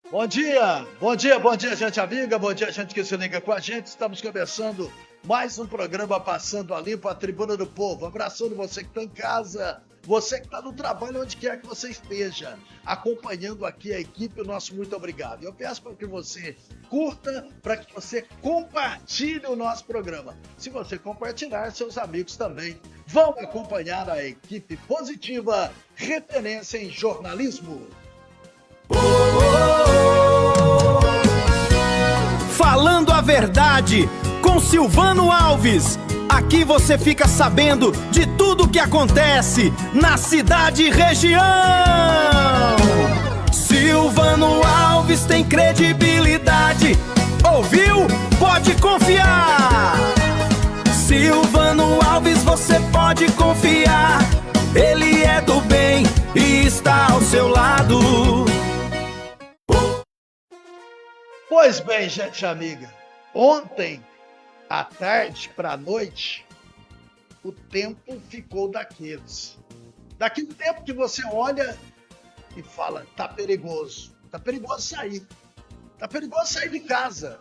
Bom dia, gente amiga, bom dia, gente que se liga com a gente. Estamos começando mais um programa Passando a Limpo, a Tribuna do Povo. Abraçando você que está em casa, você que está no trabalho, onde quer que você esteja, acompanhando aqui a equipe, o nosso muito obrigado. Eu peço para que você curta, para que você compartilhe o nosso programa. Se você compartilhar, seus amigos também vão acompanhar a equipe positiva, referência em jornalismo. Falando a verdade com Silvano Alves. Aqui você fica sabendo de tudo o que acontece na cidade e região. Silvano Alves tem credibilidade. Ouviu? Pode confiar. Silvano Alves você pode confiar. Ele é do bem e está ao seu lado. Pois bem, gente amiga, ontem, à tarde para a noite, o tempo ficou daqueles. Daquele tempo que você olha e fala, tá perigoso sair. Tá perigoso sair de casa.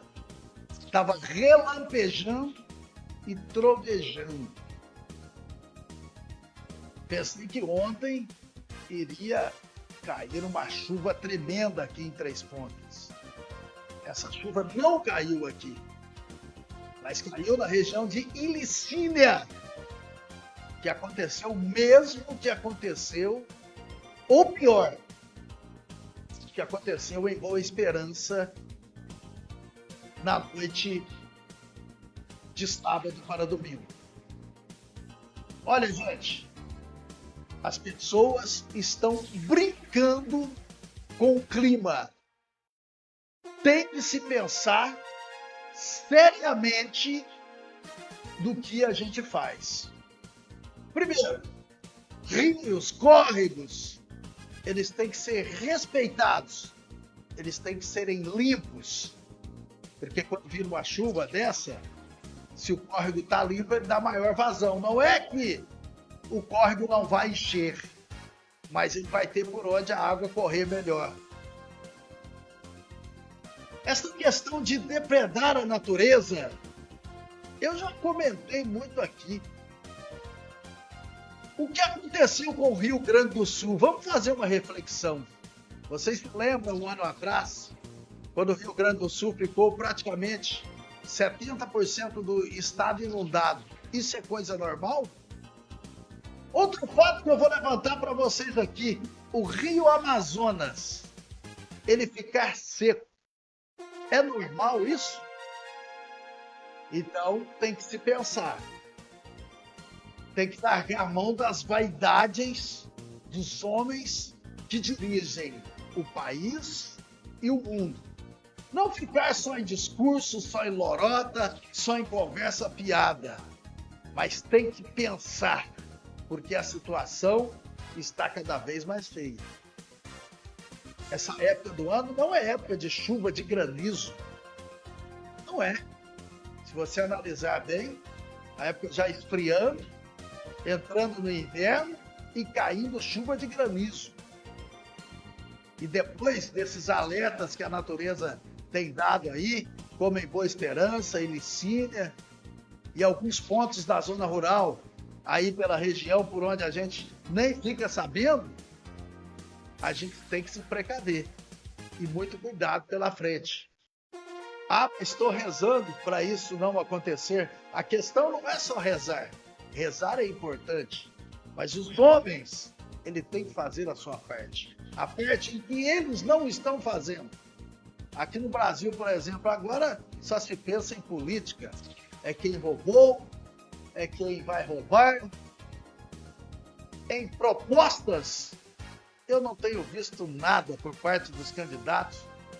Tava relampejando e trovejando. Pensei que ontem iria cair uma chuva tremenda aqui em Três Pontas. Essa chuva não caiu aqui, mas caiu na região de Ilicínia, que aconteceu o mesmo que aconteceu, ou pior, que aconteceu em Boa Esperança na noite de sábado para domingo. Olha, gente, as pessoas estão brincando com o clima. Tem de se pensar seriamente do que a gente faz. Primeiro, rios, córregos, eles têm que ser respeitados, eles têm que serem limpos, porque quando vir uma chuva dessa, se o córrego está limpo, ele dá maior vazão. Não é que o córrego não vai encher, mas ele vai ter por onde a água correr melhor. Essa questão de depredar a natureza, eu já comentei muito aqui. O que aconteceu com o Rio Grande do Sul? Vamos fazer uma reflexão. Vocês se lembram, um ano atrás, quando o Rio Grande do Sul ficou praticamente 70% do estado inundado? Isso é coisa normal? Outro fato que eu vou levantar para vocês aqui, o Rio Amazonas, ele ficar seco. É normal isso? Então tem que se pensar. Tem que largar a mão das vaidades dos homens que dirigem o país e o mundo. Não ficar só em discurso, só em lorota, só em conversa piada. Mas tem que pensar, porque a situação está cada vez mais feia. Essa época do ano não é época de chuva, de granizo. Não é. Se você analisar bem, a época já esfriando, entrando no inverno e caindo chuva de granizo. E depois desses alertas que a natureza tem dado aí, como em Boa Esperança, Ilicínia e alguns pontos da zona rural, aí pela região por onde a gente nem fica sabendo, a gente tem que se precaver e muito cuidado pela frente. Ah, estou rezando para isso não acontecer. A questão não é só rezar. Rezar é importante, mas os homens, ele tem que fazer a sua parte. A parte que eles não estão fazendo. Aqui no Brasil, por exemplo, agora só se pensa em política. É quem roubou, é quem vai roubar. Em propostas, eu não tenho visto nada por parte dos candidatos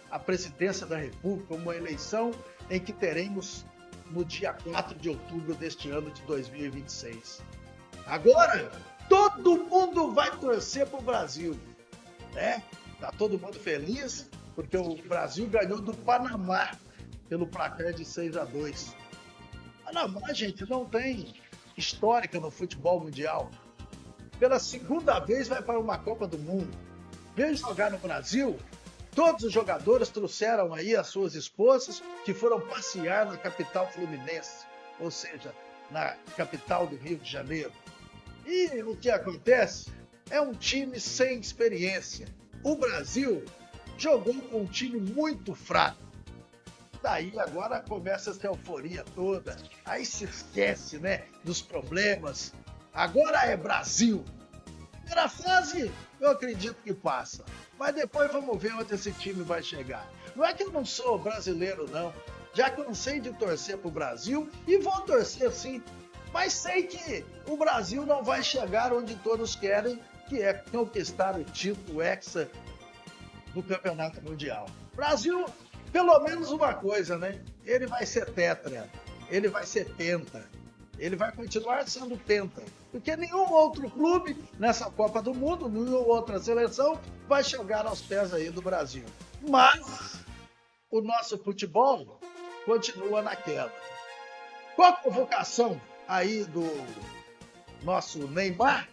à presidência da República, uma eleição em que teremos no dia 4 de outubro deste ano de 2026. Agora, todo mundo vai torcer para o Brasil, né? Tá todo mundo feliz porque o Brasil ganhou do Panamá pelo placar de 6-2. Panamá, gente, não tem histórica no futebol mundial. Pela segunda vez vai para uma Copa do Mundo. Veio jogar no Brasil, Todos os jogadores trouxeram aí as suas esposas que foram passear na capital fluminense, ou seja, na capital do Rio de Janeiro. E o que acontece é um time sem experiência. O Brasil jogou com um time muito fraco. Daí agora começa essa euforia toda. Aí se esquece, né, dos problemas. Agora é Brasil. Primeira fase, eu acredito que passa. Mas depois vamos ver onde esse time vai chegar. Não é que eu não sou brasileiro, não. Já cansei de torcer para o Brasil e vou torcer sim. Mas sei que o Brasil não vai chegar onde todos querem, que é conquistar o título hexa do Campeonato Mundial. Brasil, pelo menos uma coisa, né? Ele vai ser tetra, ele vai ser penta, ele vai continuar sendo penta, porque nenhum outro clube nessa Copa do Mundo, nenhuma outra seleção vai chegar aos pés aí do Brasil. Mas o nosso futebol continua naquela. Com a convocação aí do nosso Neymar,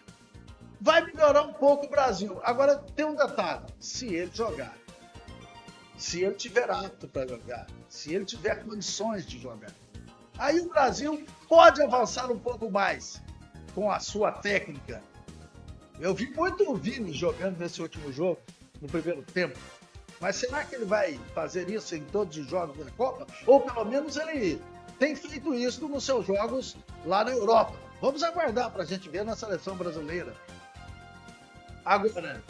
vai melhorar um pouco o Brasil. Agora tem um detalhe, se ele jogar, se ele tiver apto para jogar, se ele tiver condições de jogar, aí o Brasil pode avançar um pouco mais com a sua técnica. Eu vi muito o Vini jogando nesse último jogo, no primeiro tempo, mas será que ele vai fazer isso em todos os jogos da Copa? Ou pelo menos ele tem feito isso nos seus jogos lá na Europa. Vamos aguardar para a gente ver na seleção brasileira. Agora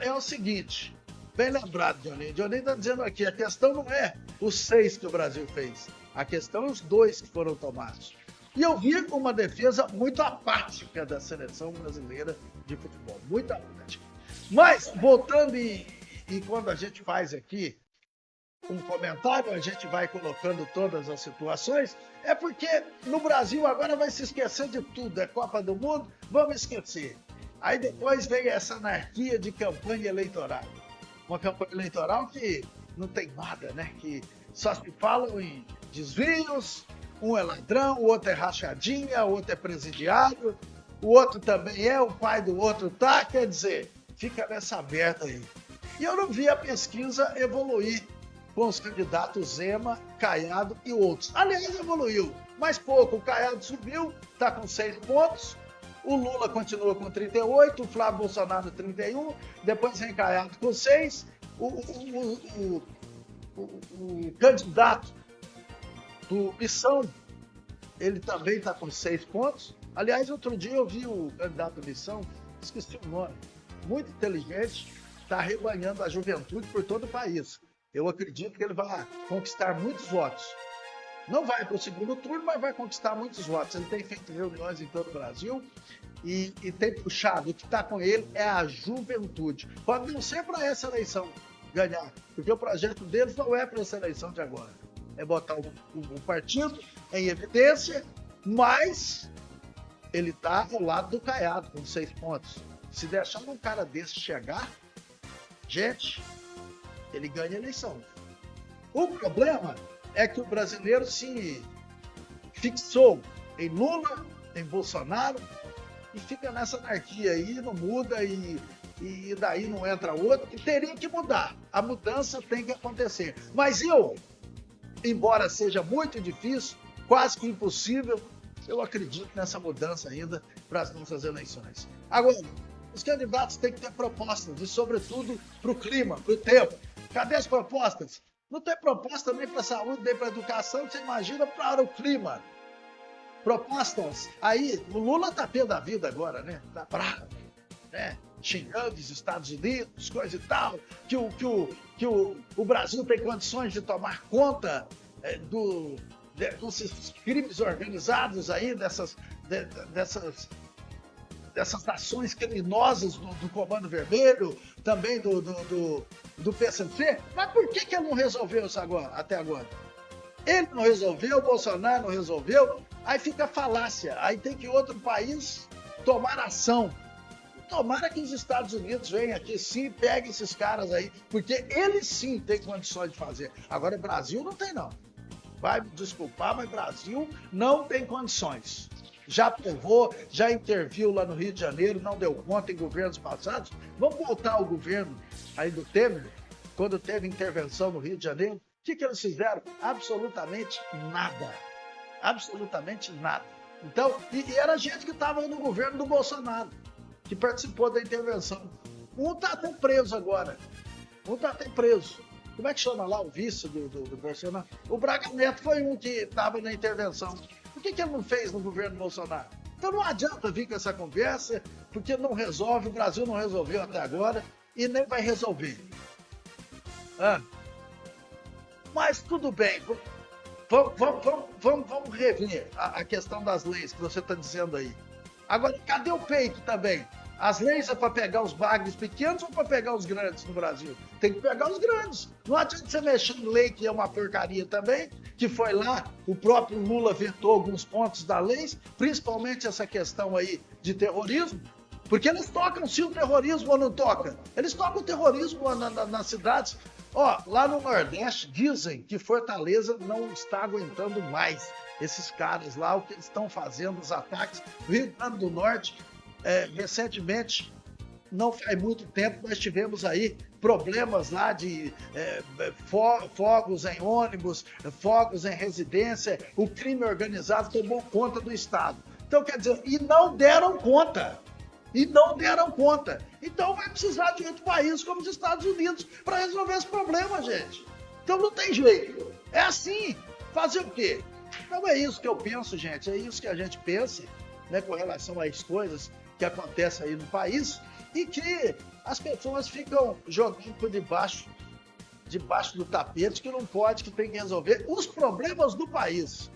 é o seguinte, bem lembrado, Johnny. Johnny está dizendo aqui, a questão não é os 6 que o Brasil fez, a questão é os 2 que foram tomados. E eu vi uma defesa muito apática da seleção brasileira de futebol, muito apática. Mas, voltando e quando a gente faz aqui um comentário, a gente vai colocando todas as situações, é porque no Brasil agora vai se esquecer de tudo, é Copa do Mundo, vamos esquecer. Aí depois vem essa anarquia de campanha eleitoral. Uma campanha eleitoral que não tem nada, né? Que só se falam em desvios, um é ladrão, o outro é rachadinha, o outro é presidiário, o outro também é, o pai do outro tá, quer dizer, fica nessa merda aí. E eu não vi a pesquisa evoluir com os candidatos Zema, Caiado e outros. Aliás, evoluiu, mas pouco. O Caiado subiu, está com 6 pontos. O Lula continua com 38, o Flávio Bolsonaro 31, depois vem Caiado com 6. O candidato do Missão, ele também está com 6 pontos. Aliás, outro dia eu vi o candidato do Missão, esqueci o nome, muito inteligente, está rebanhando a juventude por todo o país. Eu acredito que ele vai conquistar muitos votos. Não vai para o segundo turno, mas vai conquistar muitos votos. Ele tem feito reuniões em todo o Brasil e tem puxado. O que está com ele é a juventude. Pode não ser para essa eleição ganhar, porque o projeto deles não é para essa eleição de agora. É botar o partido em evidência, mas ele está ao lado do Caiado, com 6 pontos. Se deixar um cara desse chegar, gente, ele ganha a eleição. O problema é que o brasileiro se fixou em Lula, em Bolsonaro, e fica nessa anarquia aí, não muda e daí não entra outro, e teria que mudar. A mudança tem que acontecer. Mas eu, embora seja muito difícil, quase que impossível, eu acredito nessa mudança ainda para as nossas eleições. Agora, os candidatos têm que ter propostas, e sobretudo para o clima, para o tempo. Cadê as propostas? Não tem proposta nem para a saúde, nem para a educação, você imagina para o clima. Propostas. Aí, o Lula está pé da vida agora, né? Está bravo, né? Xingando os Estados Unidos, coisa e tal, que o Brasil tem condições de tomar conta desses crimes organizados aí, dessas ações criminosas do Comando Vermelho, também do PCC. Mas por que ele não resolveu isso até agora? Ele não resolveu, o Bolsonaro não resolveu, aí fica falácia, aí tem que outro país tomar ação. Tomara que os Estados Unidos venham aqui sim, peguem esses caras aí, porque eles sim têm condições de fazer. Agora, Brasil não tem não. Vai me desculpar, mas Brasil não tem condições. já aprovou, já interviu lá no Rio de Janeiro, não deu conta em governos passados. Vamos voltar ao governo aí do Temer, quando teve intervenção no Rio de Janeiro. O que eles fizeram? Absolutamente nada. Absolutamente nada. Então, e era gente que estava no governo do Bolsonaro, que participou da intervenção. Um está até preso agora. Como é que chama lá o vice do Bolsonaro? O Braga Neto foi um que estava na intervenção. Por que ele não fez no governo Bolsonaro? Então não adianta vir com essa conversa, porque não resolve, o Brasil não resolveu até agora e nem vai resolver. Mas tudo bem, vamos rever a questão das leis que você está dizendo aí. Agora, cadê o peito também? As leis é para pegar os bagres pequenos ou para pegar os grandes no Brasil? Tem que pegar os grandes. Não adianta você mexer em lei, que é uma porcaria também, que foi lá, o próprio Lula vetou alguns pontos da lei, principalmente essa questão aí de terrorismo, porque eles tocam sim o terrorismo ou não tocam? Eles tocam o terrorismo nas cidades. Lá no Nordeste dizem que Fortaleza não está aguentando mais esses caras lá, o que eles estão fazendo, os ataques. No Rio Grande do Norte, recentemente, não faz muito tempo, nós tivemos aí problemas lá de fogos em ônibus, fogos em residência, o crime organizado tomou conta do Estado. Então, quer dizer, e não deram conta. Então vai precisar de outro país como os Estados Unidos para resolver esse problema, gente. Então não tem jeito. É assim. Fazer o quê? Então é isso que eu penso, gente. É isso que a gente pensa, né, com relação às coisas que acontecem aí no país e que as pessoas ficam jogando por debaixo do tapete, que não pode, que tem que resolver os problemas do país.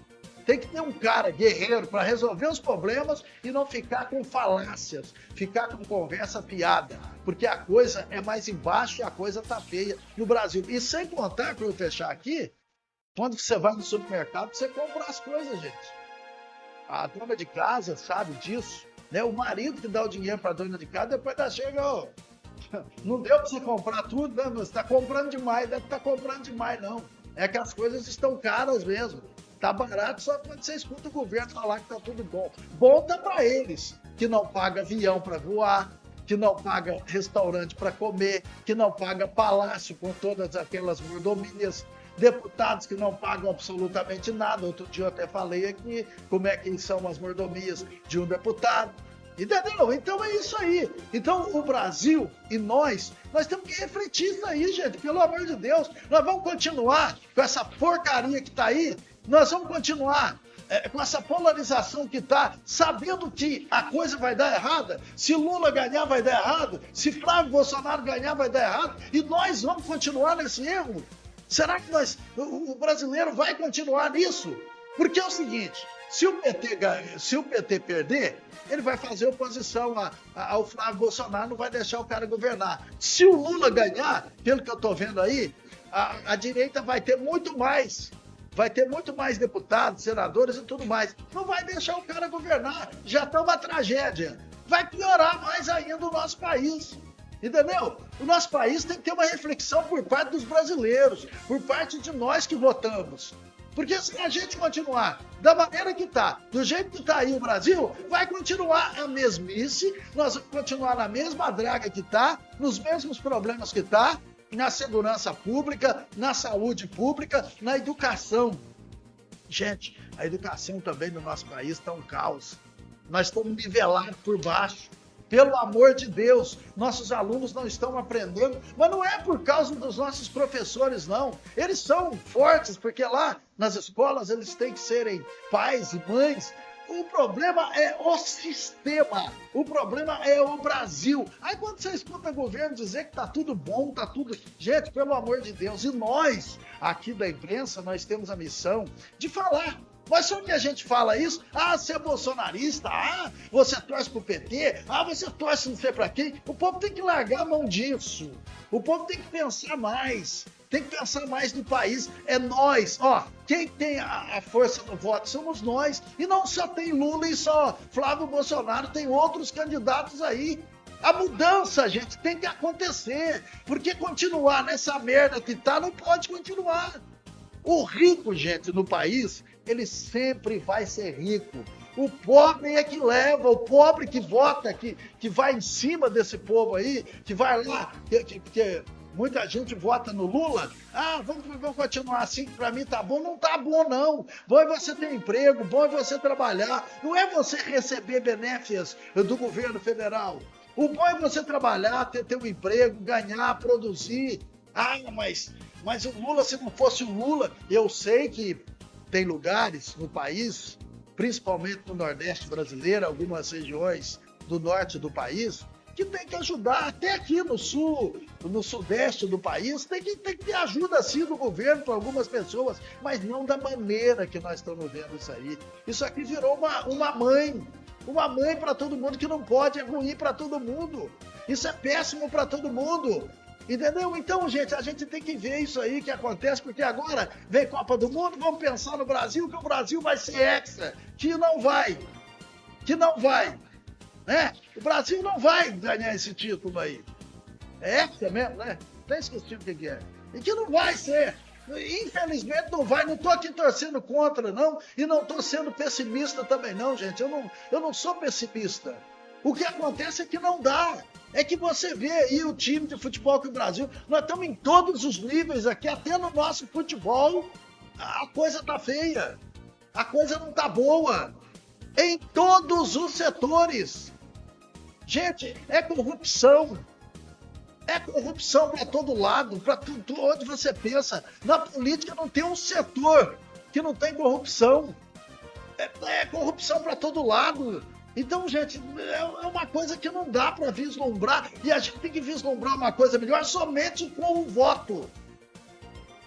Tem que ter um cara guerreiro para resolver os problemas e não ficar com falácias, ficar com conversa fiada, porque a coisa é mais embaixo e a coisa tá feia no Brasil. E sem contar, para eu fechar aqui, quando você vai no supermercado, você compra as coisas, gente. A dona de casa sabe disso, né? O marido que dá o dinheiro para a dona de casa, depois da chega, não deu para você comprar tudo, né? Você está comprando demais, deve estar comprando demais, não. É que as coisas estão caras mesmo. Tá barato só quando você escuta o governo falar que tá tudo bom. Bom tá para eles, que não paga avião para voar, que não paga restaurante para comer, que não paga palácio com todas aquelas mordomias, deputados que não pagam absolutamente nada. Outro dia eu até falei aqui como é que são as mordomias de um deputado. Entendeu? Então é isso aí. Então o Brasil e nós temos que refletir isso aí, gente. Pelo amor de Deus, nós vamos continuar com essa porcaria que tá aí. Nós vamos continuar com essa polarização que está, sabendo que a coisa vai dar errada. Se Lula ganhar, vai dar errado. Se Flávio Bolsonaro ganhar, vai dar errado. E nós vamos continuar nesse erro? Será que o brasileiro vai continuar nisso? Porque é o seguinte, se o PT perder, ele vai fazer oposição ao Flávio Bolsonaro, não vai deixar o cara governar. Se o Lula ganhar, pelo que eu estou vendo aí, a direita vai ter muito mais deputados, senadores e tudo mais. Não vai deixar o cara governar. Já está uma tragédia. Vai piorar mais ainda o nosso país. Entendeu? O nosso país tem que ter uma reflexão por parte dos brasileiros, por parte de nós que votamos. Porque se a gente continuar da maneira que está, do jeito que está aí o Brasil, vai continuar a mesmice, nós vamos continuar na mesma draga que está, nos mesmos problemas que está, na segurança pública, na saúde pública, na educação. Gente, a educação também no nosso país está um caos. Nós estamos nivelados por baixo. Pelo amor de Deus, nossos alunos não estão aprendendo, mas não é por causa dos nossos professores, não. Eles são fortes, porque lá nas escolas eles têm que serem pais e mães. O problema é o sistema, o problema é o Brasil. Aí quando você escuta o governo dizer que tá tudo bom, tá tudo... Gente, pelo amor de Deus, e nós, aqui da imprensa, nós temos a missão de falar. Mas só que a gente fala isso, você é bolsonarista, você torce pro PT, você torce não sei pra quem. O povo tem que largar a mão disso. O povo tem que pensar mais. Tem que pensar mais no país. É nós. Quem tem a força no voto somos nós. E não só tem Lula e só Flávio Bolsonaro, tem outros candidatos aí. A mudança, gente, tem que acontecer. Porque continuar nessa merda que tá, não pode continuar. O rico, gente, no país, ele sempre vai ser rico. O pobre é que leva, o pobre que vota, que vai em cima desse povo aí, que vai lá, que muita gente vota no Lula. Ah, vamos continuar assim, que para mim tá bom. Não tá bom, não. Bom é você ter emprego, bom é você trabalhar. Não é você receber benéficias do governo federal. O bom é você trabalhar, ter um emprego, ganhar, produzir. Ah, mas o Lula, se não fosse o Lula, eu sei que tem lugares no país, principalmente no Nordeste brasileiro, algumas regiões do norte do país, que tem que ajudar, até aqui no sul, no sudeste do país, tem que ter ajuda sim do governo para algumas pessoas, mas não da maneira que nós estamos vendo isso aí. Isso aqui virou uma mãe para todo mundo, que não pode, é ruim para todo mundo. Isso é péssimo para todo mundo. Entendeu? Então, gente, a gente tem que ver isso aí que acontece, porque agora vem Copa do Mundo, vamos pensar no Brasil, que o Brasil vai ser hexa, que não vai, né? O Brasil não vai ganhar esse título aí. É hexa mesmo, né? Nem esqueci o que é. E que não vai ser. Infelizmente não vai, não estou aqui torcendo contra, não, e não estou sendo pessimista também, não, gente. Eu não sou pessimista. O que acontece é que não dá. É que você vê aí o time de futebol que o Brasil, nós estamos em todos os níveis aqui, até no nosso futebol, a coisa tá feia. A coisa não tá boa. Em todos os setores. Gente, é corrupção. É corrupção para todo lado, para tudo onde você pensa. Na política não tem um setor que não tem corrupção. É corrupção para todo lado. Então, gente, é uma coisa que não dá para vislumbrar. E a gente tem que vislumbrar uma coisa melhor somente com o voto.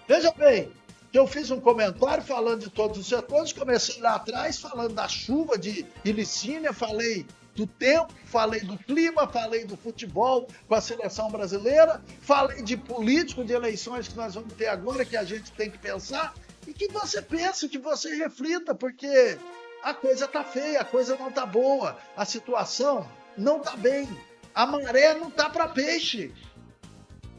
Veja bem, que eu fiz um comentário falando de todos os setores, comecei lá atrás falando da chuva de Ilicínea, falei do tempo, falei do clima, falei do futebol com a seleção brasileira, falei de político, de eleições que nós vamos ter agora, que a gente tem que pensar, e que você pense, que você reflita, porque a coisa tá feia, a coisa não tá boa, a situação não tá bem, a maré não tá para peixe.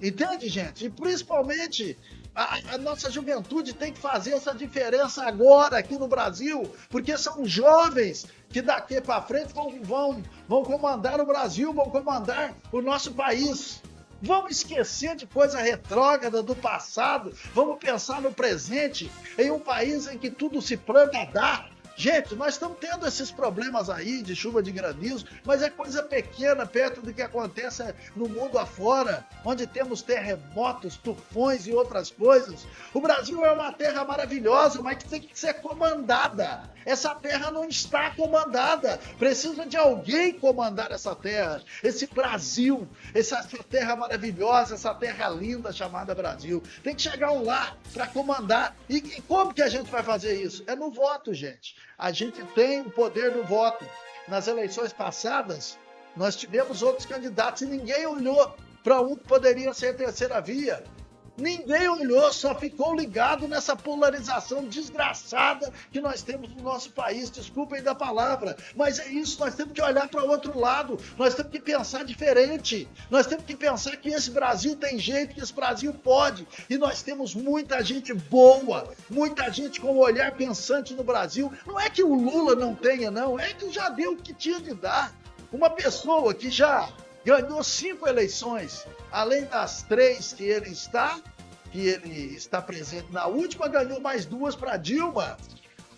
Entende, gente? E principalmente a nossa juventude tem que fazer essa diferença agora aqui no Brasil, porque são jovens que daqui para frente vão comandar o Brasil, vão comandar o nosso país. Vamos esquecer de coisa retrógrada do passado, vamos pensar no presente, em um país em que tudo se planta a dar. Gente, nós estamos tendo esses problemas aí de chuva de granizo, mas é coisa pequena perto do que acontece no mundo afora, onde temos terremotos, tufões e outras coisas. O Brasil é uma terra maravilhosa, mas que tem que ser comandada. Essa terra não está comandada. Precisa de alguém comandar essa terra, esse Brasil, essa terra maravilhosa, essa terra linda chamada Brasil. Tem que chegar um lá para comandar. E como que a gente vai fazer isso? É no voto, gente. A gente tem o poder do voto. Nas eleições passadas, nós tivemos outros candidatos e ninguém olhou para um que poderia ser a terceira via. Ninguém olhou, só ficou ligado nessa polarização desgraçada que nós temos no nosso país. Desculpem da palavra, mas é isso, nós temos que olhar para o outro lado, nós temos que pensar diferente, nós temos que pensar que esse Brasil tem jeito, que esse Brasil pode, e nós temos muita gente boa, muita gente com um olhar pensante no Brasil. Não é que o Lula não tenha, não, é que já deu o que tinha de dar. Uma pessoa que já ganhou 5 eleições, além das 3 que ele está presente na última, ganhou mais 2 para Dilma.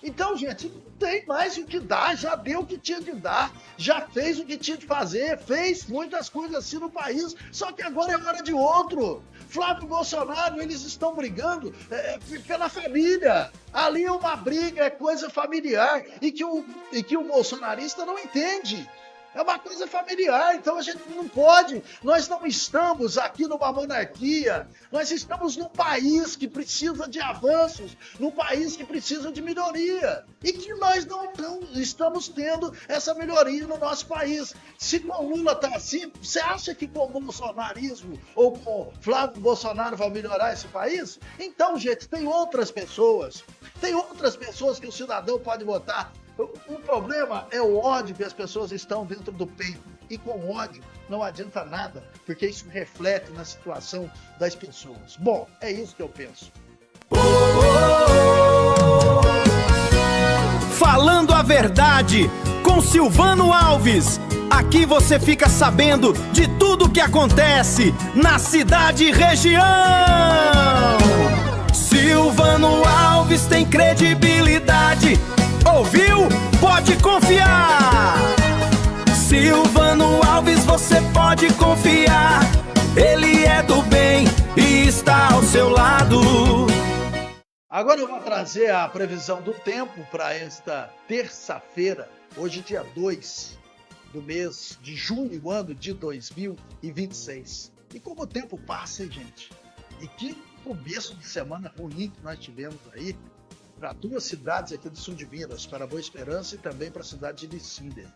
Então, gente, não tem mais o que dar, já deu o que tinha de dar, já fez o que tinha de fazer, fez muitas coisas assim no país, só que agora é hora de outro. Flávio e Bolsonaro, eles estão brigando pela família. Ali é uma briga, é coisa familiar, e que o bolsonarista não entende. É uma coisa familiar, então a gente não pode. Nós não estamos aqui numa monarquia, nós estamos num país que precisa de avanços, num país que precisa de melhoria. E que nós não estamos tendo essa melhoria no nosso país. Se com o Lula está assim, você acha que com o bolsonarismo ou com Flávio Bolsonaro vai melhorar esse país? Então, gente, tem outras pessoas que o cidadão pode votar. O problema é o ódio que as pessoas estão dentro do peito. E com ódio não adianta nada, porque isso reflete na situação das pessoas. Bom, é isso que eu penso. Falando a Verdade, com Silvano Alves. Aqui você fica sabendo de tudo que acontece na cidade e região. Silvano Alves tem credibilidade. Ouviu? Pode confiar. Silvano Alves, você pode confiar. Ele é do bem e está ao seu lado. Agora eu vou trazer a previsão do tempo para esta terça-feira, hoje dia 2 do mês de junho, ano de 2026. E como o tempo passa, hein, gente? E que começo de semana ruim que nós tivemos aí para duas cidades aqui do sul de Minas, para Boa Esperança e também para a cidade de Licínia.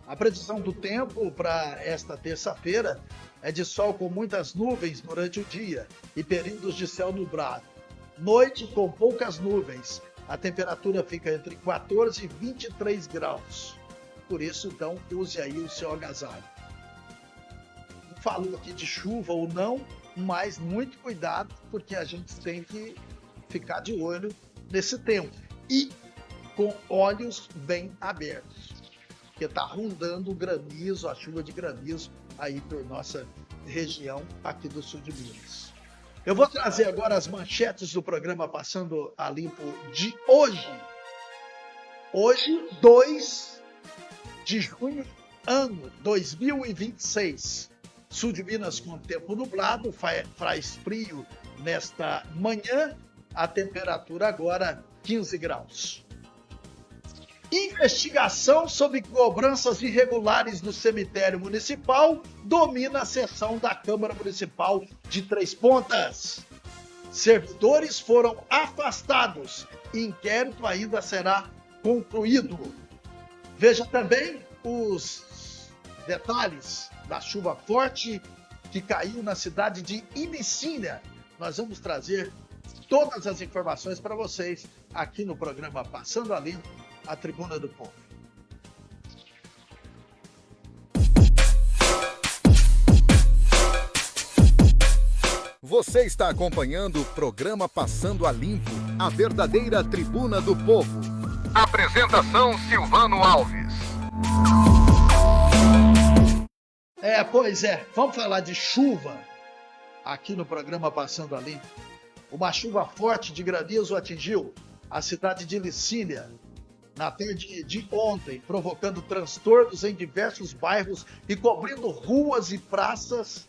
A previsão do tempo para esta terça-feira é de sol com muitas nuvens durante o dia e períodos de céu nublado. Noite com poucas nuvens. A temperatura fica entre 14 e 23 graus. Por isso, então, use aí o seu agasalho. Não falou aqui de chuva ou não, mas muito cuidado, porque a gente tem que ficar de olho nesse tempo. E com olhos bem abertos. Porque está rondando o granizo, a chuva de granizo aí por nossa região aqui do sul de Minas. Eu vou trazer agora as manchetes do programa Passando a Limpo de hoje. Hoje, 2 de junho, ano 2026. Sul de Minas com tempo nublado, faz frio nesta manhã. A temperatura agora 15 graus. Investigação sobre cobranças irregulares no cemitério municipal domina a sessão da Câmara Municipal de Três Pontas. Servidores foram afastados. Inquérito ainda será concluído. Veja também os detalhes da chuva forte que caiu na cidade de Ilicínia. Nós vamos trazer todas as informações para vocês aqui no programa Passando a Limpo, a Tribuna do Povo. Você está acompanhando o programa Passando a Limpo, a verdadeira Tribuna do Povo. Apresentação Silvano Alves. Pois é, vamos falar de chuva aqui no programa Passando a Limpo. Uma chuva forte de granizo atingiu a cidade de Licínia na tarde de ontem, provocando transtornos em diversos bairros e cobrindo ruas e praças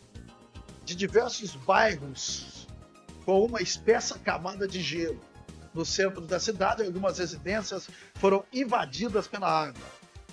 de diversos bairros com uma espessa camada de gelo. No centro da cidade, algumas residências foram invadidas pela água.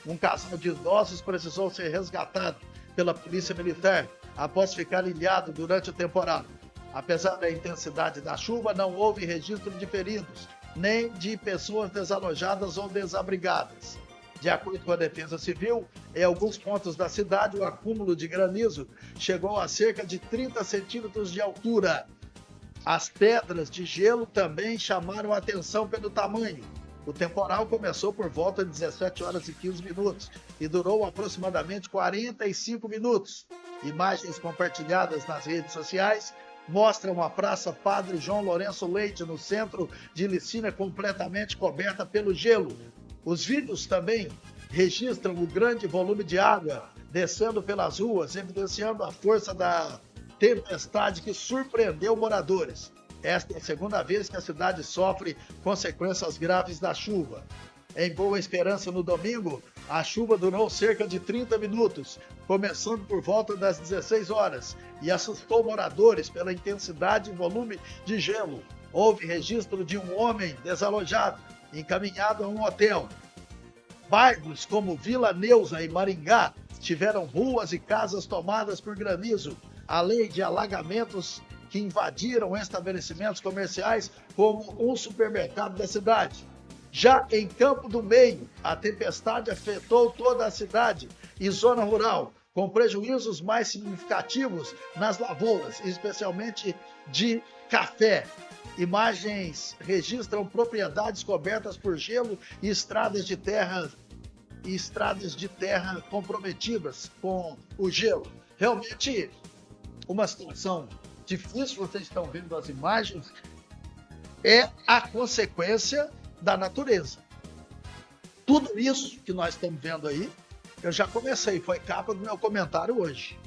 Um casal de idosos precisou ser resgatado pela polícia militar após ficar ilhado durante o temporal. Apesar da intensidade da chuva, não houve registro de feridos, nem de pessoas desalojadas ou desabrigadas. De acordo com a Defesa Civil, em alguns pontos da cidade, o acúmulo de granizo chegou a cerca de 30 centímetros de altura. As pedras de gelo também chamaram a atenção pelo tamanho. O temporal começou por volta de 17 horas e 15 minutos e durou aproximadamente 45 minutos. Imagens compartilhadas nas redes sociais mostram a Praça Padre João Lourenço Leite, no centro de Licínia, completamente coberta pelo gelo. Os vídeos também registram o grande volume de água descendo pelas ruas, evidenciando a força da tempestade que surpreendeu moradores. Esta é a segunda vez que a cidade sofre consequências graves da chuva. Em Boa Esperança, no domingo, a chuva durou cerca de 30 minutos, começando por volta das 16 horas, e assustou moradores pela intensidade e volume de gelo. Houve registro de um homem desalojado, encaminhado a um hotel. Bairros como Vila Neuza e Maringá tiveram ruas e casas tomadas por granizo, além de alagamentos que invadiram estabelecimentos comerciais como um supermercado da cidade. Já em Campo do Meio, a tempestade afetou toda a cidade e zona rural, com prejuízos mais significativos nas lavouras, especialmente de café. Imagens registram propriedades cobertas por gelo e estradas de terra comprometidas com o gelo. Realmente uma situação difícil, vocês estão vendo as imagens, é a consequência da natureza. Tudo isso que nós estamos vendo aí, eu já comecei, foi capa do meu comentário hoje.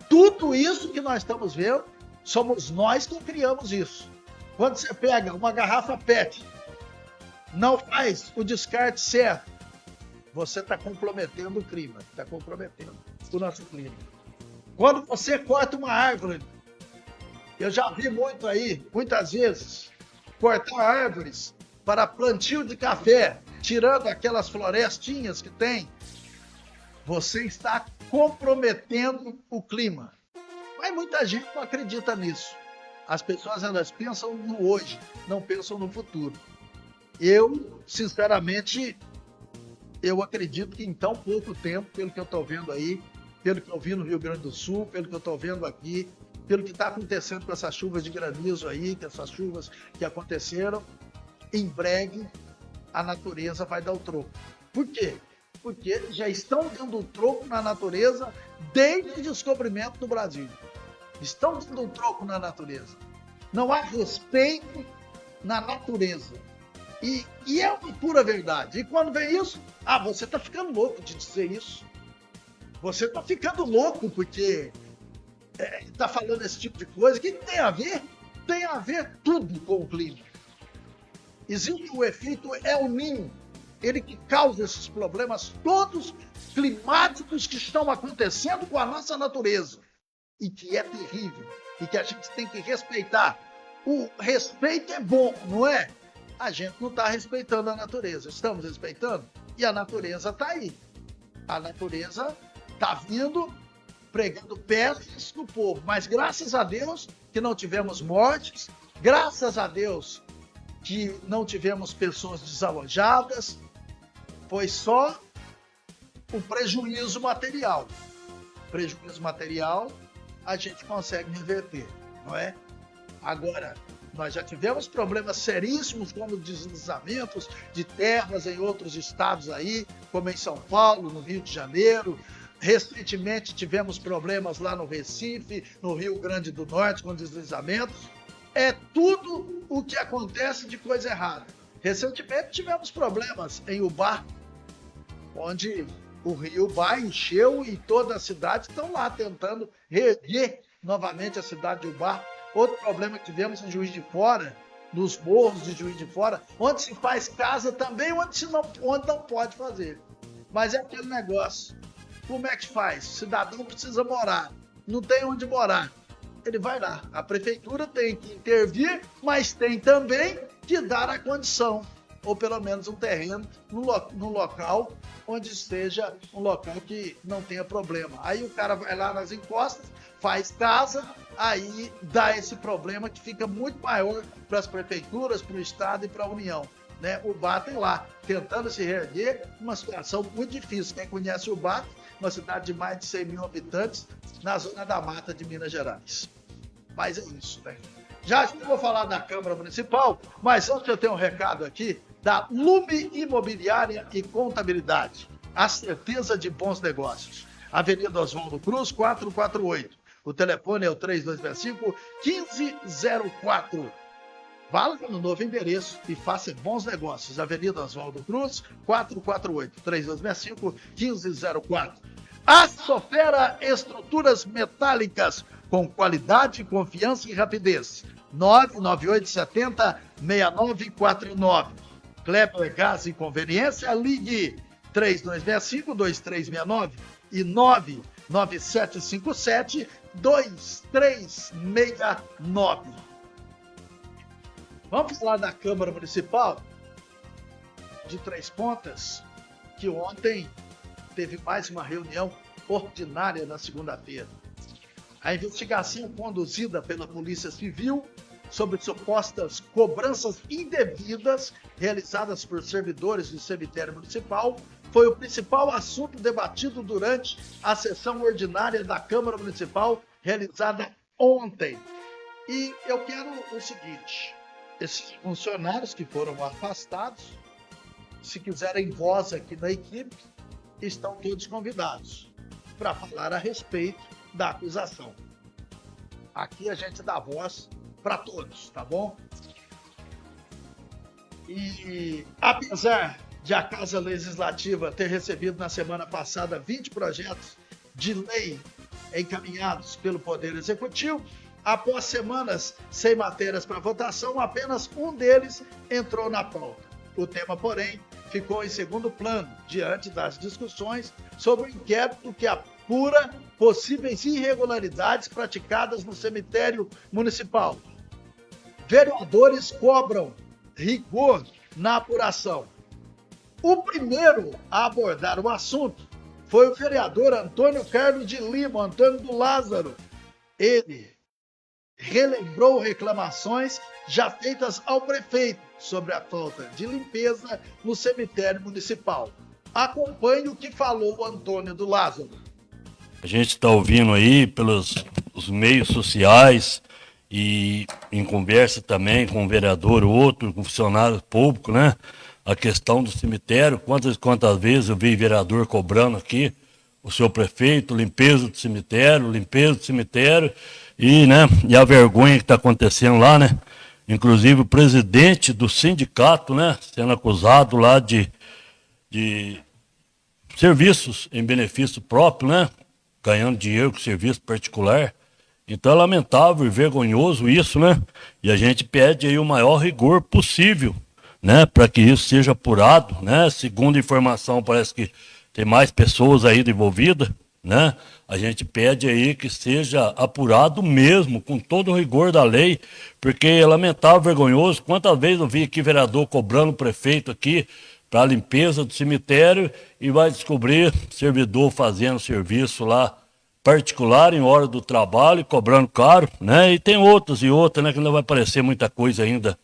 Tudo isso que nós estamos vendo, somos nós que criamos isso. Quando você pega uma garrafa PET, não faz o descarte certo, você está comprometendo o clima, está comprometendo o nosso clima. Quando você corta uma árvore, eu já vi muito aí, muitas vezes, cortar árvores para plantio de café, tirando aquelas florestinhas que tem, você está comprometendo o clima. Mas muita gente não acredita nisso. As pessoas, elas pensam no hoje, não pensam no futuro. Eu, sinceramente, eu acredito que em tão pouco tempo, pelo que eu estou vendo aí, pelo que eu vi no Rio Grande do Sul, pelo que eu estou vendo aqui, pelo que está acontecendo com essas chuvas de granizo aí, com essas chuvas que aconteceram, em breve a natureza vai dar o troco. Por quê? Porque já estão dando o troco na natureza desde o descobrimento do Brasil. Estão dando um troco na natureza. Não há respeito na natureza. E é uma pura verdade. E quando vem isso, você está ficando louco de dizer isso. Você está ficando louco porque está falando esse tipo de coisa. O que tem a ver? Tem a ver tudo com o clima. Existe o efeito El Niño, ele que causa esses problemas todos climáticos que estão acontecendo com a nossa natureza. E que é terrível. E que a gente tem que respeitar. O respeito é bom, não é? A gente não está respeitando a natureza. Estamos respeitando? E a natureza está aí. A natureza está vindo pregando pedras no povo. Mas graças a Deus que não tivemos mortes. Graças a Deus que não tivemos pessoas desalojadas. Foi só o prejuízo material. Prejuízo material a gente consegue reverter, não é? Agora, nós já tivemos problemas seríssimos, como deslizamentos de terras em outros estados aí, como em São Paulo, no Rio de Janeiro. Recentemente tivemos problemas lá no Recife, no Rio Grande do Norte, com deslizamentos. É tudo o que acontece de coisa errada. Recentemente tivemos problemas em Ubá, onde o rio Ubá encheu e toda a cidade estão lá tentando reerguer novamente a cidade de Ubá. Outro problema que tivemos em Juiz de Fora, nos morros de Juiz de Fora, onde se faz casa também, onde não pode fazer. Mas é aquele negócio. Como é que faz? O cidadão precisa morar, não tem onde morar. Ele vai lá. A prefeitura tem que intervir, mas tem também que dar a condição, ou pelo menos um terreno no local onde esteja um local que não tenha problema. Aí o cara vai lá nas encostas, faz casa, aí dá esse problema que fica muito maior para as prefeituras, para o Estado e para a União. Né? O Ubá tem lá, tentando se reerguer, uma situação muito difícil. Quem conhece o Ubá, uma cidade de mais de 100 mil habitantes, na zona da mata de Minas Gerais. Mas é isso, né? Já vou falar da Câmara Municipal, mas antes eu tenho um recado aqui da Lume Imobiliária e Contabilidade. A certeza de bons negócios. Avenida Oswaldo Cruz, 448. O telefone é o 3225-1504. Vá lá no novo endereço e faça bons negócios. Avenida Oswaldo Cruz, 448. 3225-1504. Açofera Estruturas Metálicas, com qualidade, confiança e rapidez. 99870-6949. Kleber Gás e Conveniência, ligue 3265-2369 e 99757-2369. Vamos falar da Câmara Municipal de Três Pontas, que ontem teve mais uma reunião ordinária na segunda-feira. A investigação conduzida pela Polícia Civil sobre supostas cobranças indevidas realizadas por servidores do cemitério municipal foi o principal assunto debatido durante a sessão ordinária da Câmara Municipal realizada ontem. E eu quero o seguinte: esses funcionários que foram afastados, se quiserem voz aqui na equipe, estão todos convidados para falar a respeito da acusação. Aqui a gente dá voz para todos, tá bom? E apesar de a Casa Legislativa ter recebido na semana passada 20 projetos de lei encaminhados pelo Poder Executivo, após semanas sem matérias para votação, apenas um deles entrou na pauta. O tema, porém, ficou em segundo plano, diante das discussões sobre o inquérito que apura possíveis irregularidades praticadas no cemitério municipal. Vereadores cobram rigor na apuração. O primeiro a abordar o assunto foi o vereador Antônio Carlos de Lima, Antônio do Lázaro. Ele relembrou reclamações já feitas ao prefeito sobre a falta de limpeza no cemitério municipal. Acompanhe o que falou o Antônio do Lázaro. A gente está ouvindo aí pelos os meios sociais e em conversa também com um vereador ou outro, com funcionário público, né? A questão do cemitério, quantas vezes eu vi vereador cobrando aqui, o seu prefeito, limpeza do cemitério, e a vergonha que está acontecendo lá, né? Inclusive o presidente do sindicato, né? Sendo acusado lá de serviços em benefício próprio, né? Ganhando dinheiro com serviço particular. Então é lamentável e vergonhoso isso, né? E a gente pede aí o maior rigor possível, né? Para que isso seja apurado, né? Segundo a informação, parece que tem mais pessoas aí envolvidas, né? A gente pede aí que seja apurado mesmo, com todo o rigor da lei, porque é lamentável, vergonhoso. Quantas vezes eu vi aqui vereador cobrando o prefeito aqui para a limpeza do cemitério e vai descobrir servidor fazendo serviço lá particular em hora do trabalho, cobrando caro, né? E tem outras, né? Que ainda vai aparecer muita coisa ainda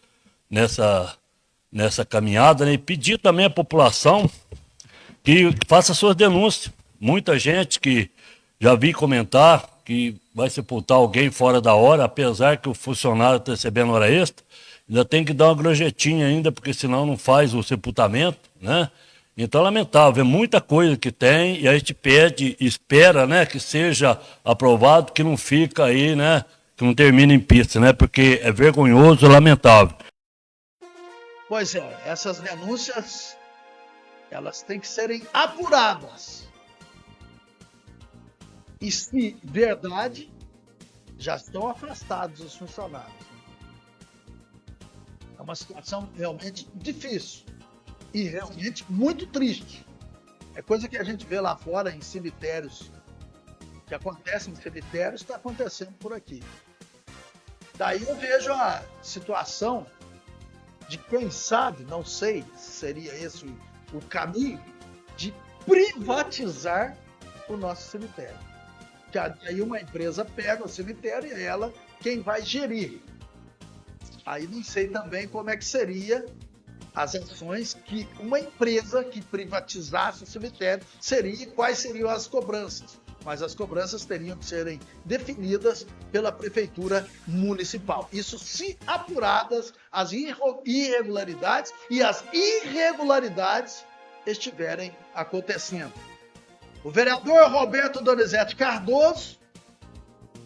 nessa caminhada, né? E pedir também à população que faça suas denúncias. Muita gente que já vi comentar que vai sepultar alguém fora da hora, apesar que o funcionário está recebendo hora extra, ainda tem que dar uma gorjetinha ainda, porque senão não faz o sepultamento, né? Então é lamentável, é muita coisa que tem, e a gente pede, espera, né, que seja aprovado, que não fica aí, né, que não termine em pista, né, porque é vergonhoso e lamentável. Pois é, essas denúncias, elas têm que serem apuradas. E se verdade, já estão afastados os funcionários. É uma situação realmente difícil e realmente muito triste. É coisa que a gente vê lá fora em cemitérios, que acontece em cemitérios, está acontecendo por aqui. Daí eu vejo a situação de quem sabe, não sei se seria esse o caminho, de privatizar o nosso cemitério. Que aí uma empresa pega o cemitério e é ela quem vai gerir. Aí não sei também como é que seria as ações que uma empresa que privatizasse o cemitério seria e quais seriam as cobranças. Mas as cobranças teriam que serem definidas pela prefeitura municipal. Isso se apuradas as irregularidades e as irregularidades estiverem acontecendo. O vereador Roberto Donizete Cardoso,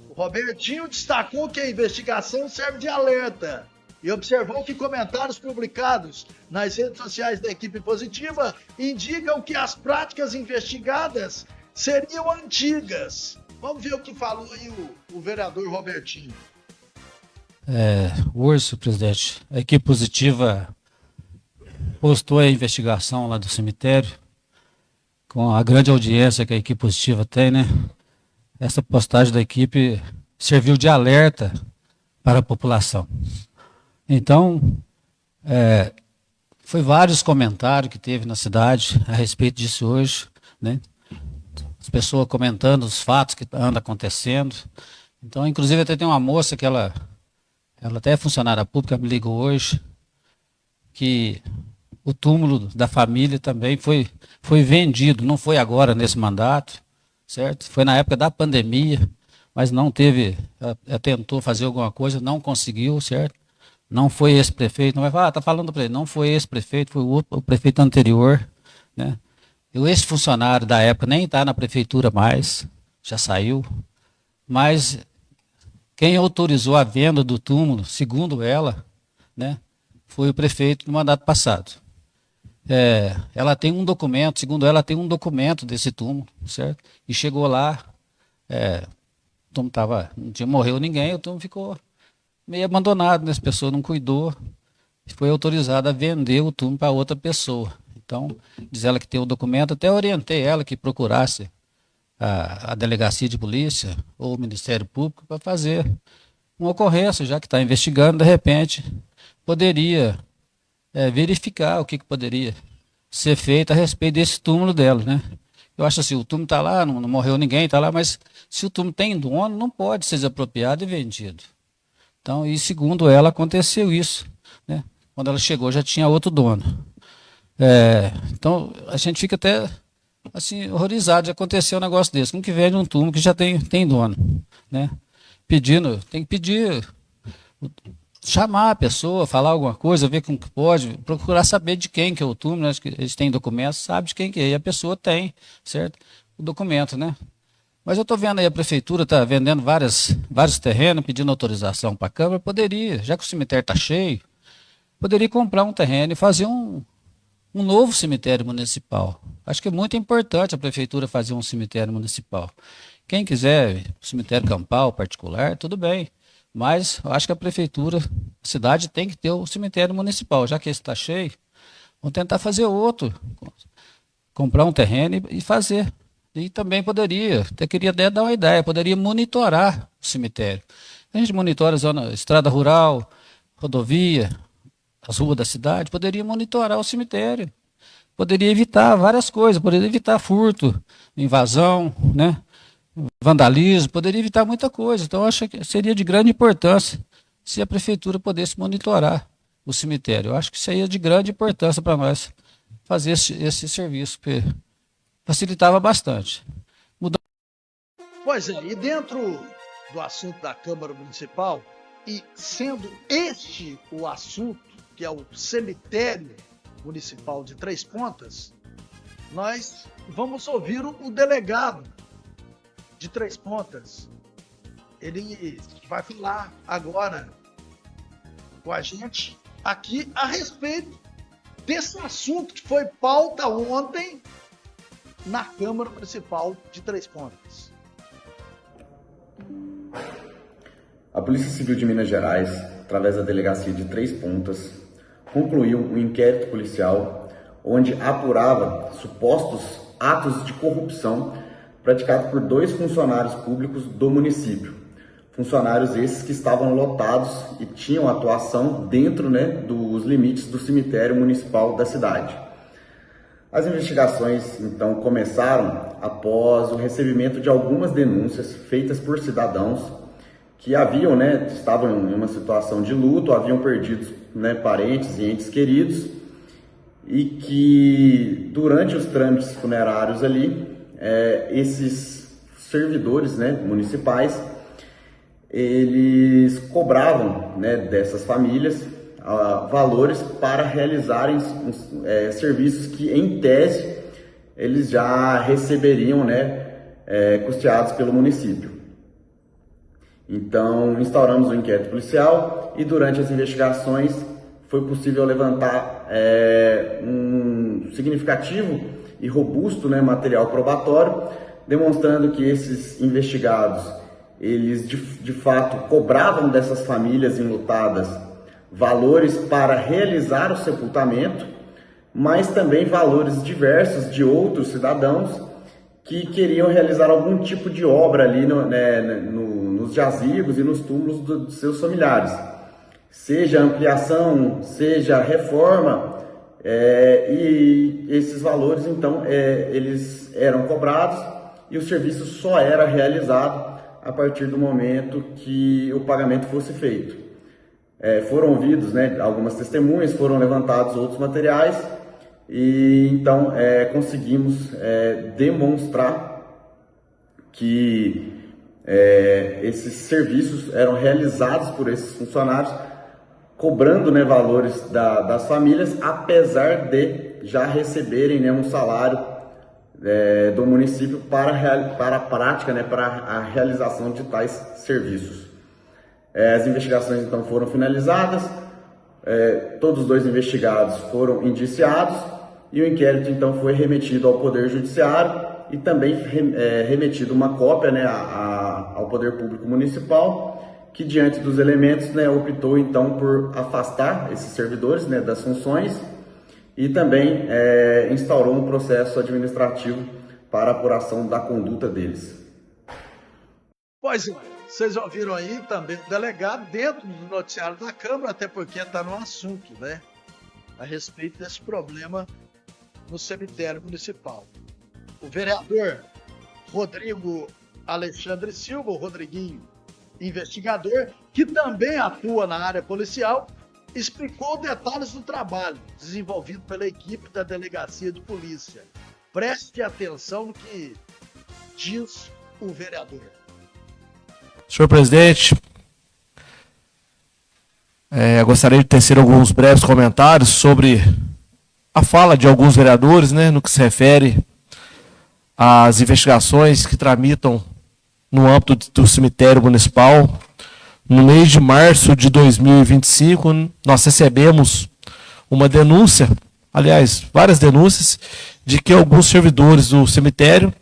o Robertinho, destacou que a investigação serve de alerta e observou que comentários publicados nas redes sociais da equipe positiva indicam que as práticas investigadas seriam antigas. Vamos ver o que falou aí o vereador Robertinho. Urso, presidente, a equipe positiva postou a investigação lá do cemitério, com a grande audiência que a equipe positiva tem, né? Essa postagem da equipe serviu de alerta para a população. Então, foi vários comentários que teve na cidade a respeito disso hoje, né? As pessoas comentando os fatos que andam acontecendo. Então, inclusive, até tem uma moça que ela até é funcionária pública, me ligou hoje, que o túmulo da família também foi vendido, não foi agora nesse mandato, certo? Foi na época da pandemia, mas não teve, ela tentou fazer alguma coisa, não conseguiu, certo? Não foi esse prefeito, não vai falar, está falando para ele, não foi esse prefeito, foi o prefeito anterior, né? Esse funcionário da época nem está na prefeitura mais, já saiu, mas quem autorizou a venda do túmulo, segundo ela, né, foi o prefeito no mandato passado. ela tem um documento, segundo ela, tem um documento desse túmulo, certo? E chegou lá, o túmulo não tinha morreu ninguém, o túmulo ficou meio abandonado, né? As pessoas não cuidou, foi autorizada a vender o túmulo para outra pessoa. Então, diz ela que tem o documento, até orientei ela que procurasse a delegacia de polícia ou o Ministério Público para fazer uma ocorrência, já que está investigando, de repente, poderia verificar o que poderia ser feito a respeito desse túmulo dela, né? Eu acho assim, o túmulo está lá, não morreu ninguém, está lá, mas se o túmulo tem dono, não pode ser desapropriado e vendido. Então, e segundo ela, aconteceu isso, né? Quando ela chegou, já tinha outro dono. Então, a gente fica até assim, horrorizado de acontecer um negócio desse. Como que vende um túmulo que já tem dono, né? Tem que pedir, chamar a pessoa, falar alguma coisa, ver como que pode, procurar saber de quem que é o túmulo, né? Acho que eles têm documentos, sabe de quem que é, e a pessoa tem, certo? O documento, né? Mas eu estou vendo aí a prefeitura está vendendo vários terrenos, pedindo autorização para a Câmara, poderia, já que o cemitério está cheio, poderia comprar um terreno e fazer um novo cemitério municipal. Acho que é muito importante a prefeitura fazer um cemitério municipal. Quem quiser cemitério campal, particular, tudo bem. Mas eu acho que a prefeitura, a cidade tem que ter o cemitério municipal. Já que esse está cheio, vamos tentar fazer outro. Comprar um terreno e fazer. E também poderia, até queria até dar uma ideia, poderia monitorar o cemitério. A gente monitora a zona, estrada rural, rodovia, as ruas da cidade, poderia monitorar o cemitério. Poderia evitar várias coisas, poderia evitar furto, invasão, né? Vandalismo, poderia evitar muita coisa. Então, eu acho que seria de grande importância se a prefeitura pudesse monitorar o cemitério. Eu acho que seria de grande importância para nós fazer esse serviço, porque facilitava bastante. Pois é, e dentro do assunto da Câmara Municipal, e sendo este o assunto, que é o cemitério municipal de Três Pontas, nós vamos ouvir o delegado de Três Pontas. Ele vai falar agora com a gente aqui a respeito desse assunto que foi pauta ontem na Câmara Municipal de Três Pontas. A Polícia Civil de Minas Gerais, através da Delegacia de Três Pontas, concluiu um inquérito policial onde apurava supostos atos de corrupção praticados por 2 funcionários públicos do município. Funcionários esses que estavam lotados e tinham atuação dentro, dos limites do cemitério municipal da cidade. As investigações, então, começaram após o recebimento de algumas denúncias feitas por cidadãos que estavam em uma situação de luto, haviam perdido parentes e entes queridos, e que durante os trâmites funerários ali, esses servidores municipais, eles cobravam dessas famílias valores para realizarem serviços que, em tese, eles já receberiam custeados pelo município. Então, instauramos um inquérito policial e durante as investigações foi possível levantar um significativo e robusto material probatório, demonstrando que esses investigados, eles de fato cobravam dessas famílias enlutadas valores para realizar o sepultamento, mas também valores diversos de outros cidadãos que queriam realizar algum tipo de obra ali nos jazigos e nos túmulos dos seus familiares, seja ampliação, seja reforma, e esses valores então eles eram cobrados e o serviço só era realizado a partir do momento que o pagamento fosse feito. Foram ouvidos algumas testemunhas, foram levantados outros materiais e então conseguimos demonstrar que esses serviços eram realizados por esses funcionários, cobrando valores das famílias, apesar de já receberem um salário do município para a prática, para a realização de tais serviços. As investigações então foram finalizadas, todos os 2 investigados foram indiciados e o inquérito então foi remetido ao Poder Judiciário e também remetido uma cópia, né, ao Poder Público Municipal, que diante dos elementos, né, optou então por afastar esses servidores, né, das funções e também instaurou um processo administrativo para apuração da conduta deles. Pois é, vocês ouviram aí também o delegado dentro do noticiário da Câmara, até porque está no assunto, né, a respeito desse problema no cemitério municipal. O vereador Rodrigo Alexandre Silva, o Rodriguinho, investigador, que também atua na área policial, explicou detalhes do trabalho desenvolvido pela equipe da Delegacia de Polícia. Preste atenção no que diz o vereador. Senhor presidente, gostaria de tecer alguns breves comentários sobre a fala de alguns vereadores, né, no que se refere às investigações que tramitam no âmbito do cemitério municipal. No mês de março de 2025, nós recebemos uma denúncia, aliás, várias denúncias, de que alguns servidores do cemitério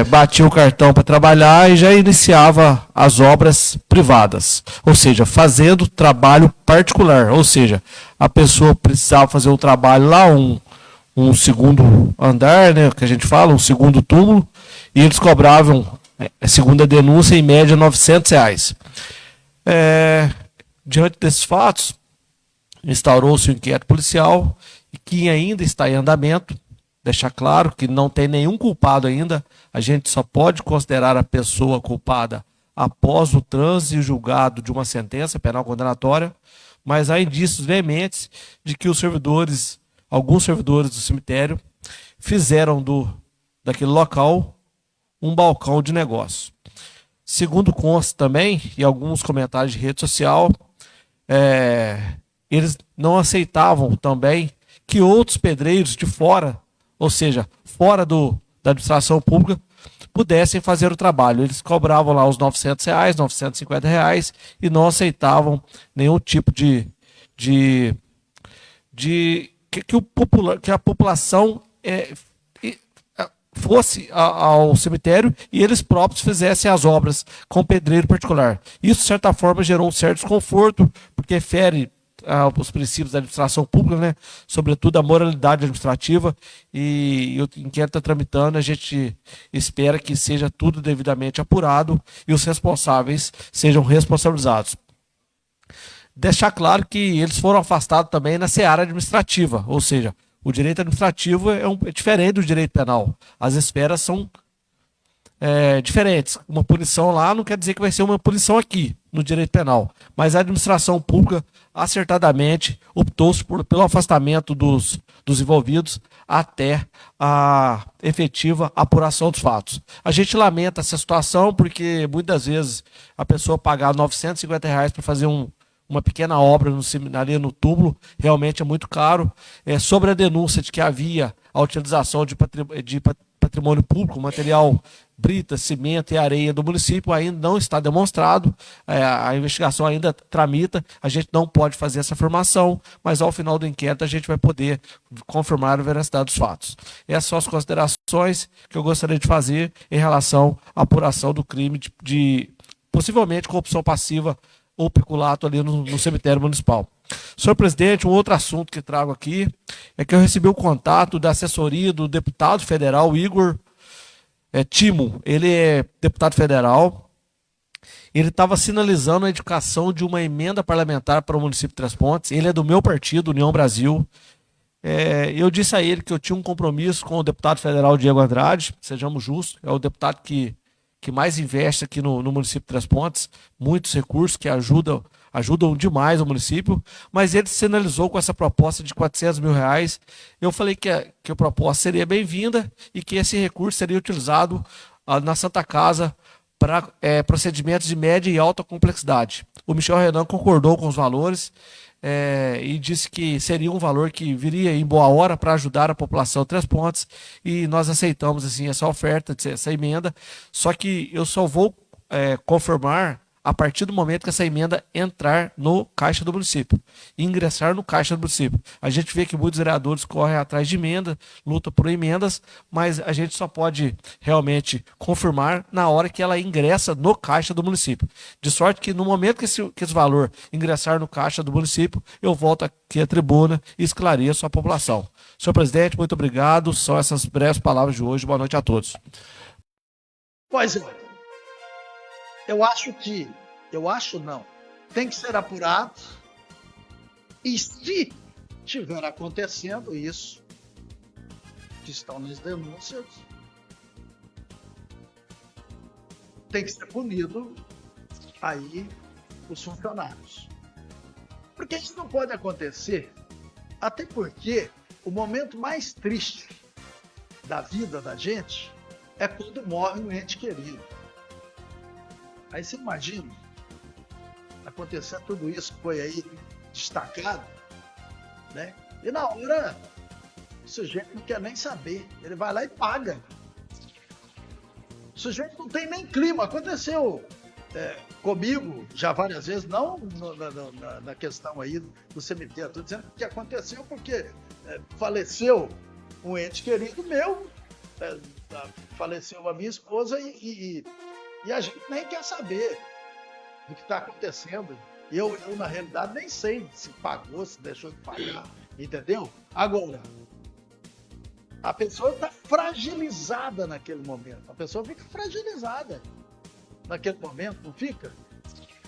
batiam o cartão para trabalhar e já iniciava as obras privadas, ou seja, fazendo trabalho particular, ou seja, a pessoa precisava fazer um trabalho lá, um segundo andar, né, que a gente fala, um segundo túmulo, e eles cobravam, segundo a denúncia, em média R$900. Diante desses fatos, instaurou-se um inquérito policial, que ainda está em andamento. Deixar claro que não tem nenhum culpado ainda, a gente só pode considerar a pessoa culpada após o trânsito e o julgado de uma sentença penal condenatória, mas há indícios veementes de que alguns servidores do cemitério fizeram daquele local um balcão de negócio. Segundo consta também, em alguns comentários de rede social, eles não aceitavam também que outros pedreiros de fora, ou seja, fora da administração pública, pudessem fazer o trabalho. Eles cobravam lá os R$900, R$950 e não aceitavam nenhum tipo que a população fosse ao cemitério e eles próprios fizessem as obras com pedreiro particular. Isso, de certa forma, gerou um certo desconforto, porque fere os princípios da administração pública, né? Sobretudo a moralidade administrativa, e o inquérito está tramitando, a gente espera que seja tudo devidamente apurado e os responsáveis sejam responsabilizados. Deixar claro que eles foram afastados também na seara administrativa, ou seja, o direito administrativo é diferente do direito penal. As esferas são diferentes. Uma punição lá não quer dizer que vai ser uma punição aqui, no direito penal. Mas a administração pública, acertadamente, optou-se pelo afastamento dos envolvidos até a efetiva apuração dos fatos. A gente lamenta essa situação porque, muitas vezes, a pessoa pagar R$950 para fazer uma pequena obra ali no túmulo, realmente é muito caro. Sobre a denúncia de que havia a utilização de patrimônio público, material brita, cimento e areia do município, ainda não está demonstrado, a investigação ainda tramita, a gente não pode fazer essa afirmação, mas ao final do inquérito a gente vai poder confirmar a veracidade dos fatos. Essas são as considerações que eu gostaria de fazer em relação à apuração do crime de possivelmente corrupção passiva ou peculato ali no cemitério municipal. Senhor presidente, um outro assunto que trago aqui é que eu recebi o contato da assessoria do deputado federal Igor Timo. Ele é deputado federal. Ele estava sinalizando a indicação de uma emenda parlamentar para o município de Três Pontes. Ele é do meu partido, União Brasil. Eu disse a ele que eu tinha um compromisso com o deputado federal Diego Andrade, sejamos justos, é o deputado que mais investe aqui no município de Três Pontes, muitos recursos que ajudam demais o município, mas ele sinalizou com essa proposta de R$400 mil. Eu falei que a proposta seria bem-vinda e que esse recurso seria utilizado na Santa Casa para procedimentos de média e alta complexidade. O Michel Renan concordou com os valores e disse que seria um valor que viria em boa hora para ajudar a população de Três Pontes, e nós aceitamos assim essa oferta, essa emenda, só que eu só vou confirmar a partir do momento que essa emenda entrar no caixa do município, ingressar no caixa do município. A gente vê que muitos vereadores correm atrás de emenda, luta por emendas, mas a gente só pode realmente confirmar na hora que ela ingressa no caixa do município. De sorte que no momento que esse valor ingressar no caixa do município, eu volto aqui à tribuna e esclareço a população. Senhor presidente, muito obrigado. São essas breves palavras de hoje. Boa noite a todos. Pois é. Tem que ser apurado. E se estiver acontecendo isso, que estão nas denúncias, tem que ser punido aí os funcionários. Porque isso não pode acontecer, até porque o momento mais triste da vida da gente é quando morre um ente querido. Aí você imagina acontecer tudo isso que foi aí destacado, né? E na hora o sujeito não quer nem saber, ele vai lá e paga. O sujeito não tem nem clima. Aconteceu comigo já várias vezes, não na questão aí do cemitério. Estou dizendo que aconteceu porque faleceu um ente querido meu, faleceu a minha esposa e a gente nem quer saber do que está acontecendo. Eu, na realidade, nem sei se pagou, se deixou de pagar, entendeu? Agora, a pessoa está fragilizada naquele momento. A pessoa fica fragilizada naquele momento, não fica?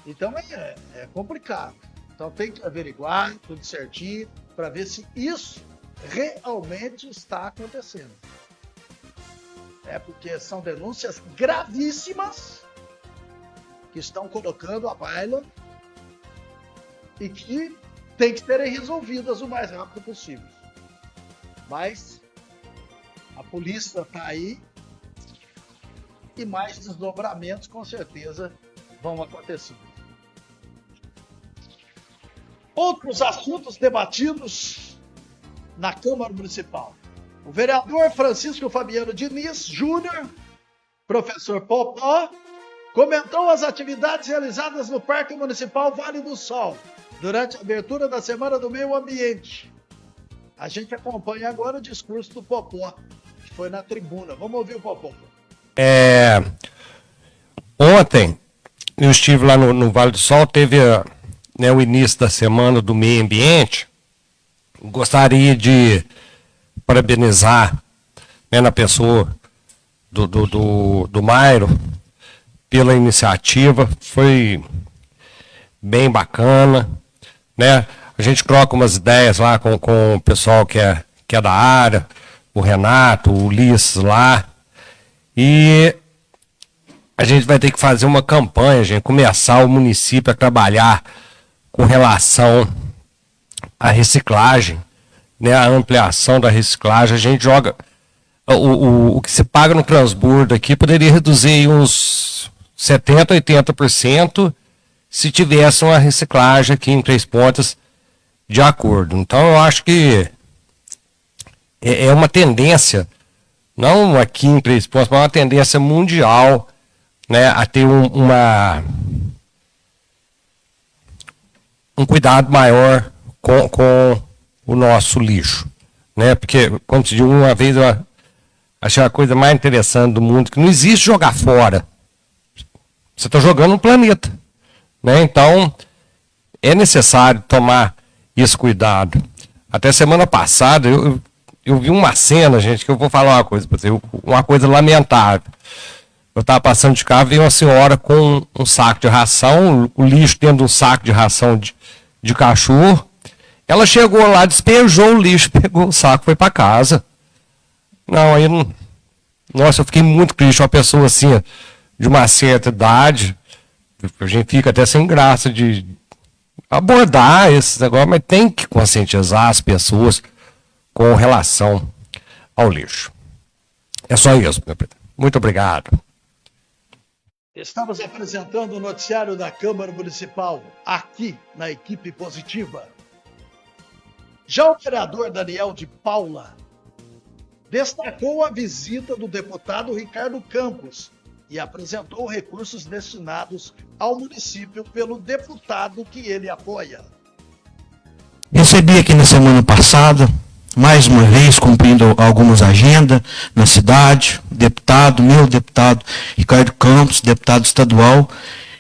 Então é complicado. Então tem que averiguar tudo certinho para ver se isso realmente está acontecendo. Porque são denúncias gravíssimas que estão colocando à baila e que tem que serem resolvidas o mais rápido possível. Mas a polícia está aí e mais desdobramentos com certeza vão acontecer. Outros assuntos debatidos na Câmara Municipal. O vereador Francisco Fabiano Diniz Júnior, professor Popó, comentou as atividades realizadas no Parque Municipal Vale do Sol durante a abertura da Semana do Meio Ambiente. A gente acompanha agora o discurso do Popó, que foi na tribuna. Vamos ouvir o Popó. Ontem eu estive lá no Vale do Sol, teve o início da Semana do Meio Ambiente. Gostaria de parabenizar na pessoa do Mairo pela iniciativa, foi bem bacana, né? A gente troca umas ideias lá com o pessoal que é da área, o Renato, o Ulisses lá, e a gente vai ter que fazer uma campanha, gente, começar o município a trabalhar com relação à reciclagem, né, a ampliação da reciclagem. A gente joga o que se paga no transbordo aqui poderia reduzir aí uns 70%, 80% se tivesse uma reciclagem aqui em Três Pontas de acordo. Então eu acho que é uma tendência, não aqui em Três Pontas, mas uma tendência mundial, né, a ter um cuidado maior com o nosso lixo, né? Porque, como se diz, uma vez eu achei a coisa mais interessante do mundo, que não existe jogar fora. Você está jogando no planeta, né? Então, é necessário tomar esse cuidado. Até semana passada, eu vi uma cena, gente, que eu vou falar uma coisa para você, uma coisa lamentável. Eu estava passando de carro, veio uma senhora com um saco de ração, o lixo dentro de um saco de ração de cachorro. Ela chegou lá, despejou o lixo, pegou o saco, foi para casa. Não, aí não. Nossa, eu fiquei muito triste. Uma pessoa assim, de uma certa idade, a gente fica até sem graça de abordar esses negócios, mas tem que conscientizar as pessoas com relação ao lixo. É só isso, meu presidente. Muito obrigado. Estamos apresentando o noticiário da Câmara Municipal, aqui na Equipe Positiva. Já o vereador Daniel de Paula destacou a visita do deputado Ricardo Campos, e apresentou recursos destinados ao município pelo deputado que ele apoia. Recebi aqui na semana passada, mais uma vez cumprindo algumas agendas na cidade, meu deputado Ricardo Campos, deputado estadual,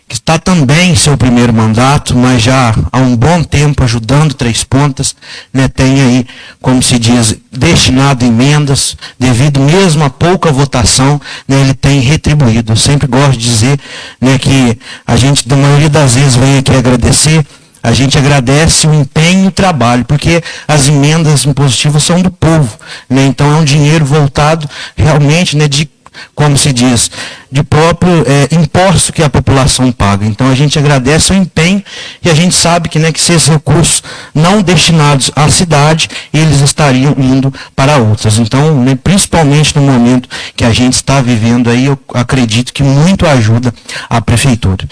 que está também em seu primeiro mandato, mas já há um bom tempo ajudando Três Pontas, né, tem aí, como se diz, destinado emendas, devido mesmo a pouca votação, né, ele tem retribuído. Eu sempre gosto de dizer, né, que a gente, da maioria das vezes, vem aqui agradecer. A gente agradece o empenho e o trabalho, porque as emendas impositivas são do povo, né? Então é um dinheiro voltado realmente, né, de, como se diz, de próprio imposto que a população paga. Então a gente agradece o empenho e a gente sabe que, né, que esses recursos não destinados à cidade, eles estariam indo para outras. Então, né, principalmente no momento que a gente está vivendo aí, eu acredito que muito ajuda a prefeitura.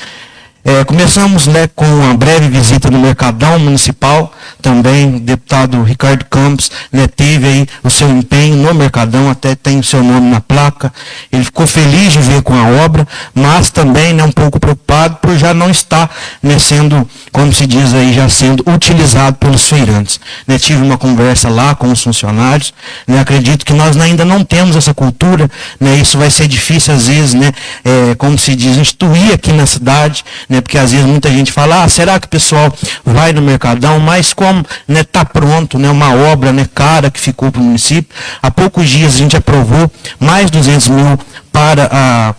Começamos, né, com uma breve visita no Mercadão Municipal, também o deputado Ricardo Campos, né, teve aí o seu empenho no Mercadão, até tem o seu nome na placa. Ele ficou feliz de ver com a obra, mas também, né, um pouco preocupado por já não estar, né, sendo, como se diz aí, já sendo utilizado pelos feirantes. Né, tive uma conversa lá com os funcionários, né, acredito que nós ainda não temos essa cultura, né, isso vai ser difícil às vezes, né, como se diz, instituir aqui na cidade, né, porque às vezes muita gente fala, será que o pessoal vai no Mercadão? Mas como, né, tá pronto, né, uma obra, né, cara que ficou para o município, há poucos dias a gente aprovou mais 200 mil para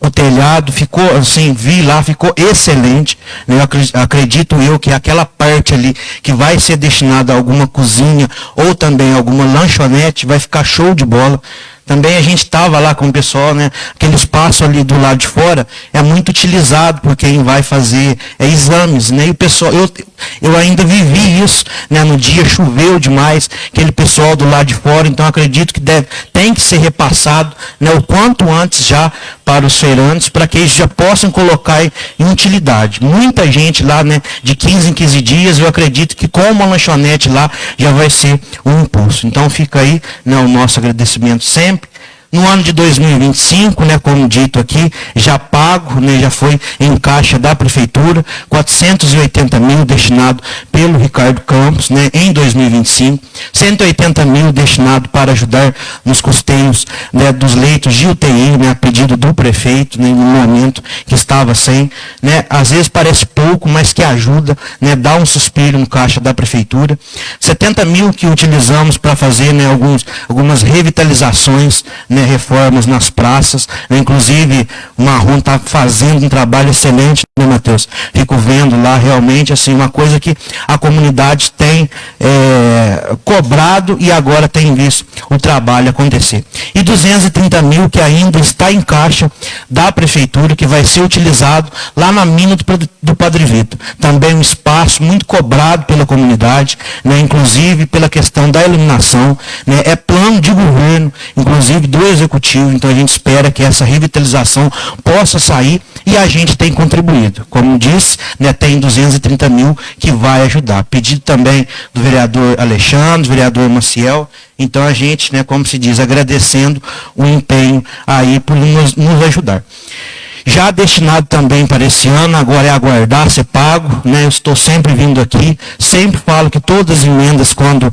o telhado, ficou assim, vi lá, ficou excelente, né? Acredito eu que aquela parte ali que vai ser destinada a alguma cozinha ou também alguma lanchonete vai ficar show de bola. Também a gente estava lá com o pessoal, né? Aquele espaço ali do lado de fora é muito utilizado por quem vai fazer exames, né? E o pessoal, eu ainda vivi isso, né? No dia choveu demais, aquele pessoal do lado de fora, então acredito que tem que ser repassado, né, o quanto antes já para os feirantes, para que eles já possam colocar em utilidade. Muita gente lá, né, de 15 em 15 dias, eu acredito que com uma lanchonete lá já vai ser um impulso. Então fica aí, né, o nosso agradecimento sempre. No ano de 2025, né, como dito aqui, já pago, né, já foi em caixa da prefeitura, 480 mil destinado pelo Ricardo Campos, né, em 2025, 180 mil destinado para ajudar nos custeios, né, dos leitos de UTI, né, a pedido do prefeito, né, no momento que estava sem, né, às vezes parece pouco, mas que ajuda, né, dá um suspiro no caixa da prefeitura, 70 mil que utilizamos para fazer, né, algumas revitalizações, né, reformas nas praças, né, inclusive o Marrom está fazendo um trabalho excelente, né, Matheus? Fico vendo lá realmente assim, uma coisa que a comunidade tem cobrado e agora tem visto o trabalho acontecer. E 230 mil que ainda está em caixa da prefeitura, que vai ser utilizado lá na mina do Padre Vitor. Também um espaço muito cobrado pela comunidade, né, inclusive pela questão da iluminação, né, é plano de governo, inclusive do executivo, então a gente espera que essa revitalização possa sair e a gente tem contribuído. Como disse, né, tem 230 mil que vai ajudar. Pedido também do vereador Alexandre, vereador Maciel, então a gente, né, como se diz, agradecendo o empenho aí por nos ajudar. Já destinado também para esse ano, agora é aguardar ser pago, né? Eu estou sempre vindo aqui, sempre falo que todas as emendas, quando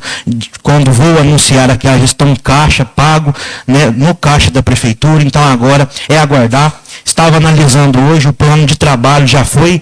vou anunciar aqui, já estão em caixa, pago, né, no caixa da prefeitura, então agora é aguardar. Estava analisando hoje, o plano de trabalho já foi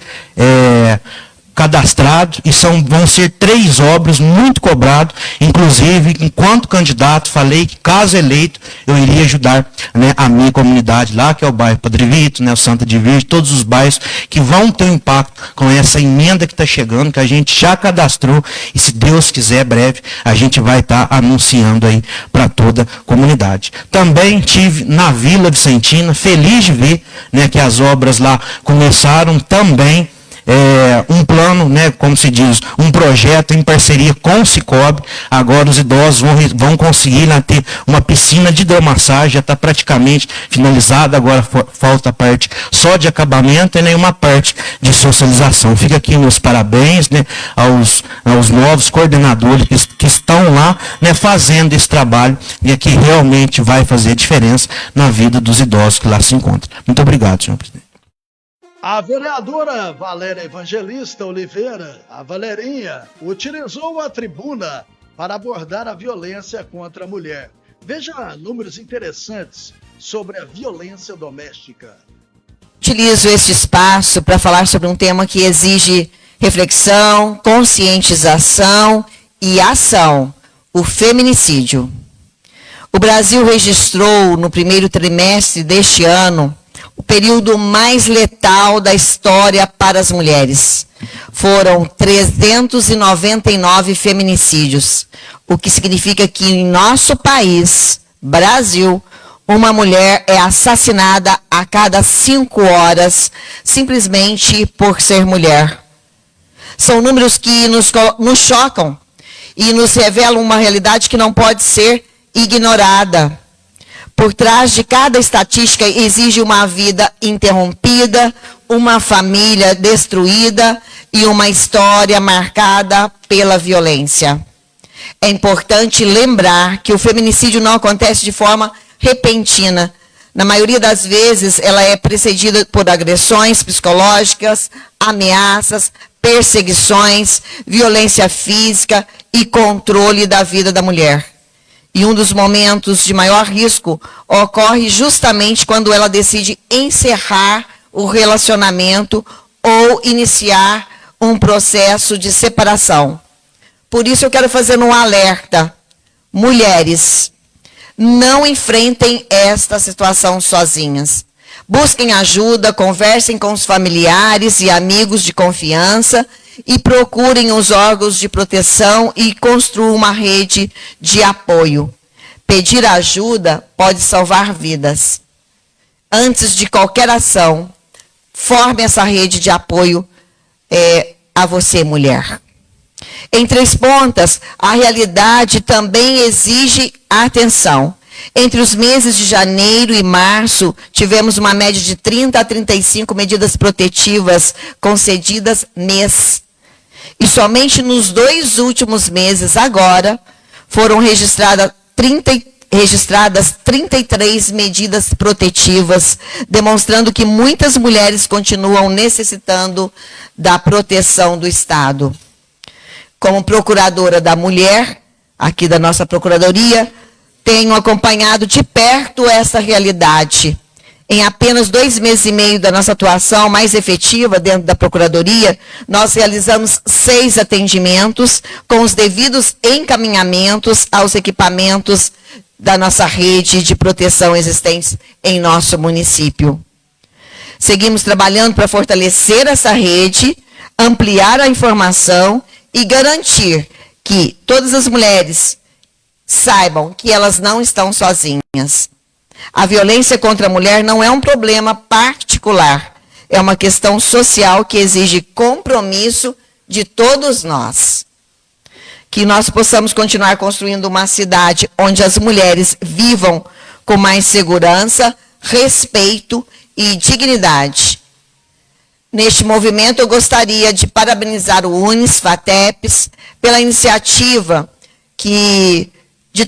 cadastrado e vão ser 3 obras muito cobrado, inclusive, enquanto candidato, falei que, caso eleito, eu iria ajudar, né, a minha comunidade lá, que é o bairro Padre Vitor, né, o Santa de Virgem, todos os bairros que vão ter um impacto com essa emenda que está chegando, que a gente já cadastrou, e se Deus quiser, breve, a gente vai estar anunciando aí para toda a comunidade. Também tive na Vila Vicentina, feliz de ver, né, que as obras lá começaram também. um plano, né, como se diz, um projeto em parceria com o Cicobi. Agora os idosos vão conseguir, né, ter uma piscina de hidromassagem, já está praticamente finalizada, agora falta a parte só de acabamento e nenhuma parte de socialização. Fica aqui meus parabéns, né, aos novos coordenadores que estão lá, né, fazendo esse trabalho e que realmente vai fazer diferença na vida dos idosos que lá se encontram. Muito obrigado, senhor presidente. A vereadora Valéria Evangelista Oliveira, a Valerinha, utilizou a tribuna para abordar a violência contra a mulher. Veja números interessantes sobre a violência doméstica. Utilizo este espaço para falar sobre um tema que exige reflexão, conscientização e ação: o feminicídio. O Brasil registrou no primeiro trimestre deste ano o período mais letal da história para as mulheres. Foram 399 feminicídios, o que significa que em nosso país, Brasil, uma mulher é assassinada a cada 5 horas, simplesmente por ser mulher. São números que nos chocam e nos revelam uma realidade que não pode ser ignorada. Por trás de cada estatística exige uma vida interrompida, uma família destruída e uma história marcada pela violência. É importante lembrar que o feminicídio não acontece de forma repentina. Na maioria das vezes, ela é precedida por agressões psicológicas, ameaças, perseguições, violência física e controle da vida da mulher. E um dos momentos de maior risco ocorre justamente quando ela decide encerrar o relacionamento ou iniciar um processo de separação. Por isso eu quero fazer um alerta. Mulheres, não enfrentem esta situação sozinhas. Busquem ajuda, conversem com os familiares e amigos de confiança e procurem os órgãos de proteção e construam uma rede de apoio. Pedir ajuda pode salvar vidas. Antes de qualquer ação, forme essa rede de apoio a você, mulher. Em Três Pontas, a realidade também exige atenção. Entre os meses de janeiro e março, tivemos uma média de 30 a 35 medidas protetivas concedidas mês. E somente nos 2 últimos meses, agora, foram registradas 33 medidas protetivas, demonstrando que muitas mulheres continuam necessitando da proteção do Estado. Como procuradora da mulher, aqui da nossa procuradoria, tenho acompanhado de perto essa realidade. Em apenas 2 meses e meio da nossa atuação mais efetiva dentro da Procuradoria, nós realizamos 6 atendimentos com os devidos encaminhamentos aos equipamentos da nossa rede de proteção existentes em nosso município. Seguimos trabalhando para fortalecer essa rede, ampliar a informação e garantir que todas as mulheres saibam que elas não estão sozinhas. A violência contra a mulher não é um problema particular, é uma questão social que exige compromisso de todos nós. Que nós possamos continuar construindo uma cidade onde as mulheres vivam com mais segurança, respeito e dignidade. Neste movimento, eu gostaria de parabenizar o UNES, FATEPS, pela iniciativa de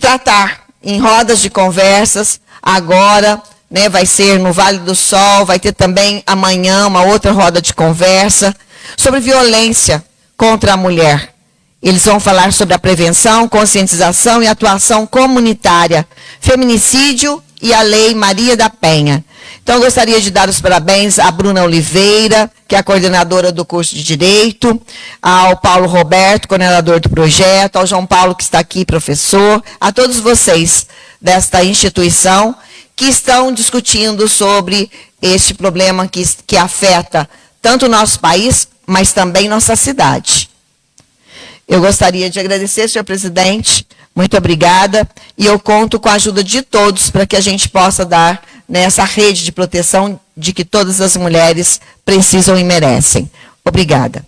tratar em rodas de conversas. Agora, né, vai ser no Vale do Sol, vai ter também amanhã uma outra roda de conversa sobre violência contra a mulher. Eles vão falar sobre a prevenção, conscientização e atuação comunitária, feminicídio e a Lei Maria da Penha. Então, eu gostaria de dar os parabéns à Bruna Oliveira, que é a coordenadora do curso de Direito, ao Paulo Roberto, coordenador do projeto, ao João Paulo, que está aqui, professor, a todos vocês desta instituição que estão discutindo sobre este problema que afeta tanto o nosso país, mas também nossa cidade. Eu gostaria de agradecer, senhor presidente, muito obrigada, e eu conto com a ajuda de todos para que a gente possa dar nessa rede de proteção de que todas as mulheres precisam e merecem. Obrigada.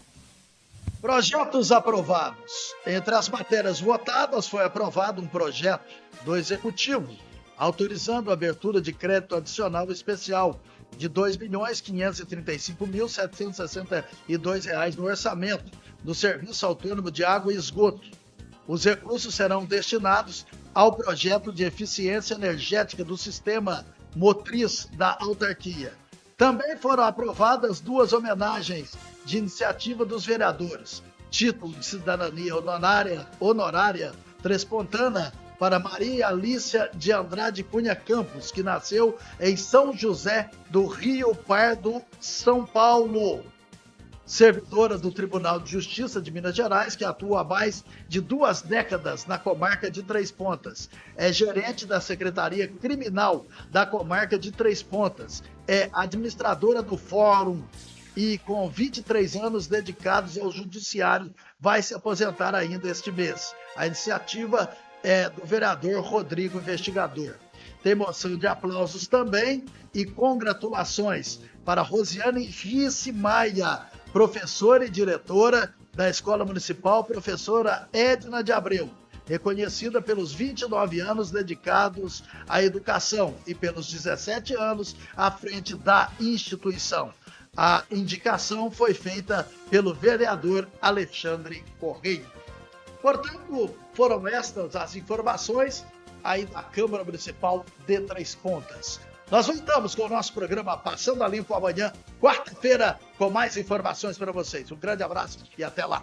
Projetos aprovados. Entre as matérias votadas, foi aprovado um projeto do Executivo autorizando a abertura de crédito adicional especial de R$ 2.535.762 no orçamento do Serviço Autônomo de Água e Esgoto. Os recursos serão destinados ao projeto de eficiência energética do sistema motriz da autarquia. Também foram aprovadas 2 homenagens de iniciativa dos vereadores. Título de cidadania honorária trespontana para Maria Alícia de Andrade Cunha Campos, que nasceu em São José do Rio Pardo, São Paulo. Servidora do Tribunal de Justiça de Minas Gerais, que atua há mais de 2 décadas na comarca de Três Pontas. É gerente da Secretaria Criminal da comarca de Três Pontas. É administradora do Fórum e, com 23 anos dedicados ao judiciário, vai se aposentar ainda este mês. A iniciativa é do vereador Rodrigo Investigador. Tem moção de aplausos também e congratulações para Rosiane Risse Maia, professora e diretora da Escola Municipal, professora Edna de Abreu, reconhecida pelos 29 anos dedicados à educação e pelos 17 anos à frente da instituição. A indicação foi feita pelo vereador Alexandre Correia. Portanto, foram estas as informações aí da Câmara Municipal de Três Pontas. Nós voltamos com o nosso programa Passando a Limpo amanhã, quarta-feira, com mais informações para vocês. Um grande abraço e até lá.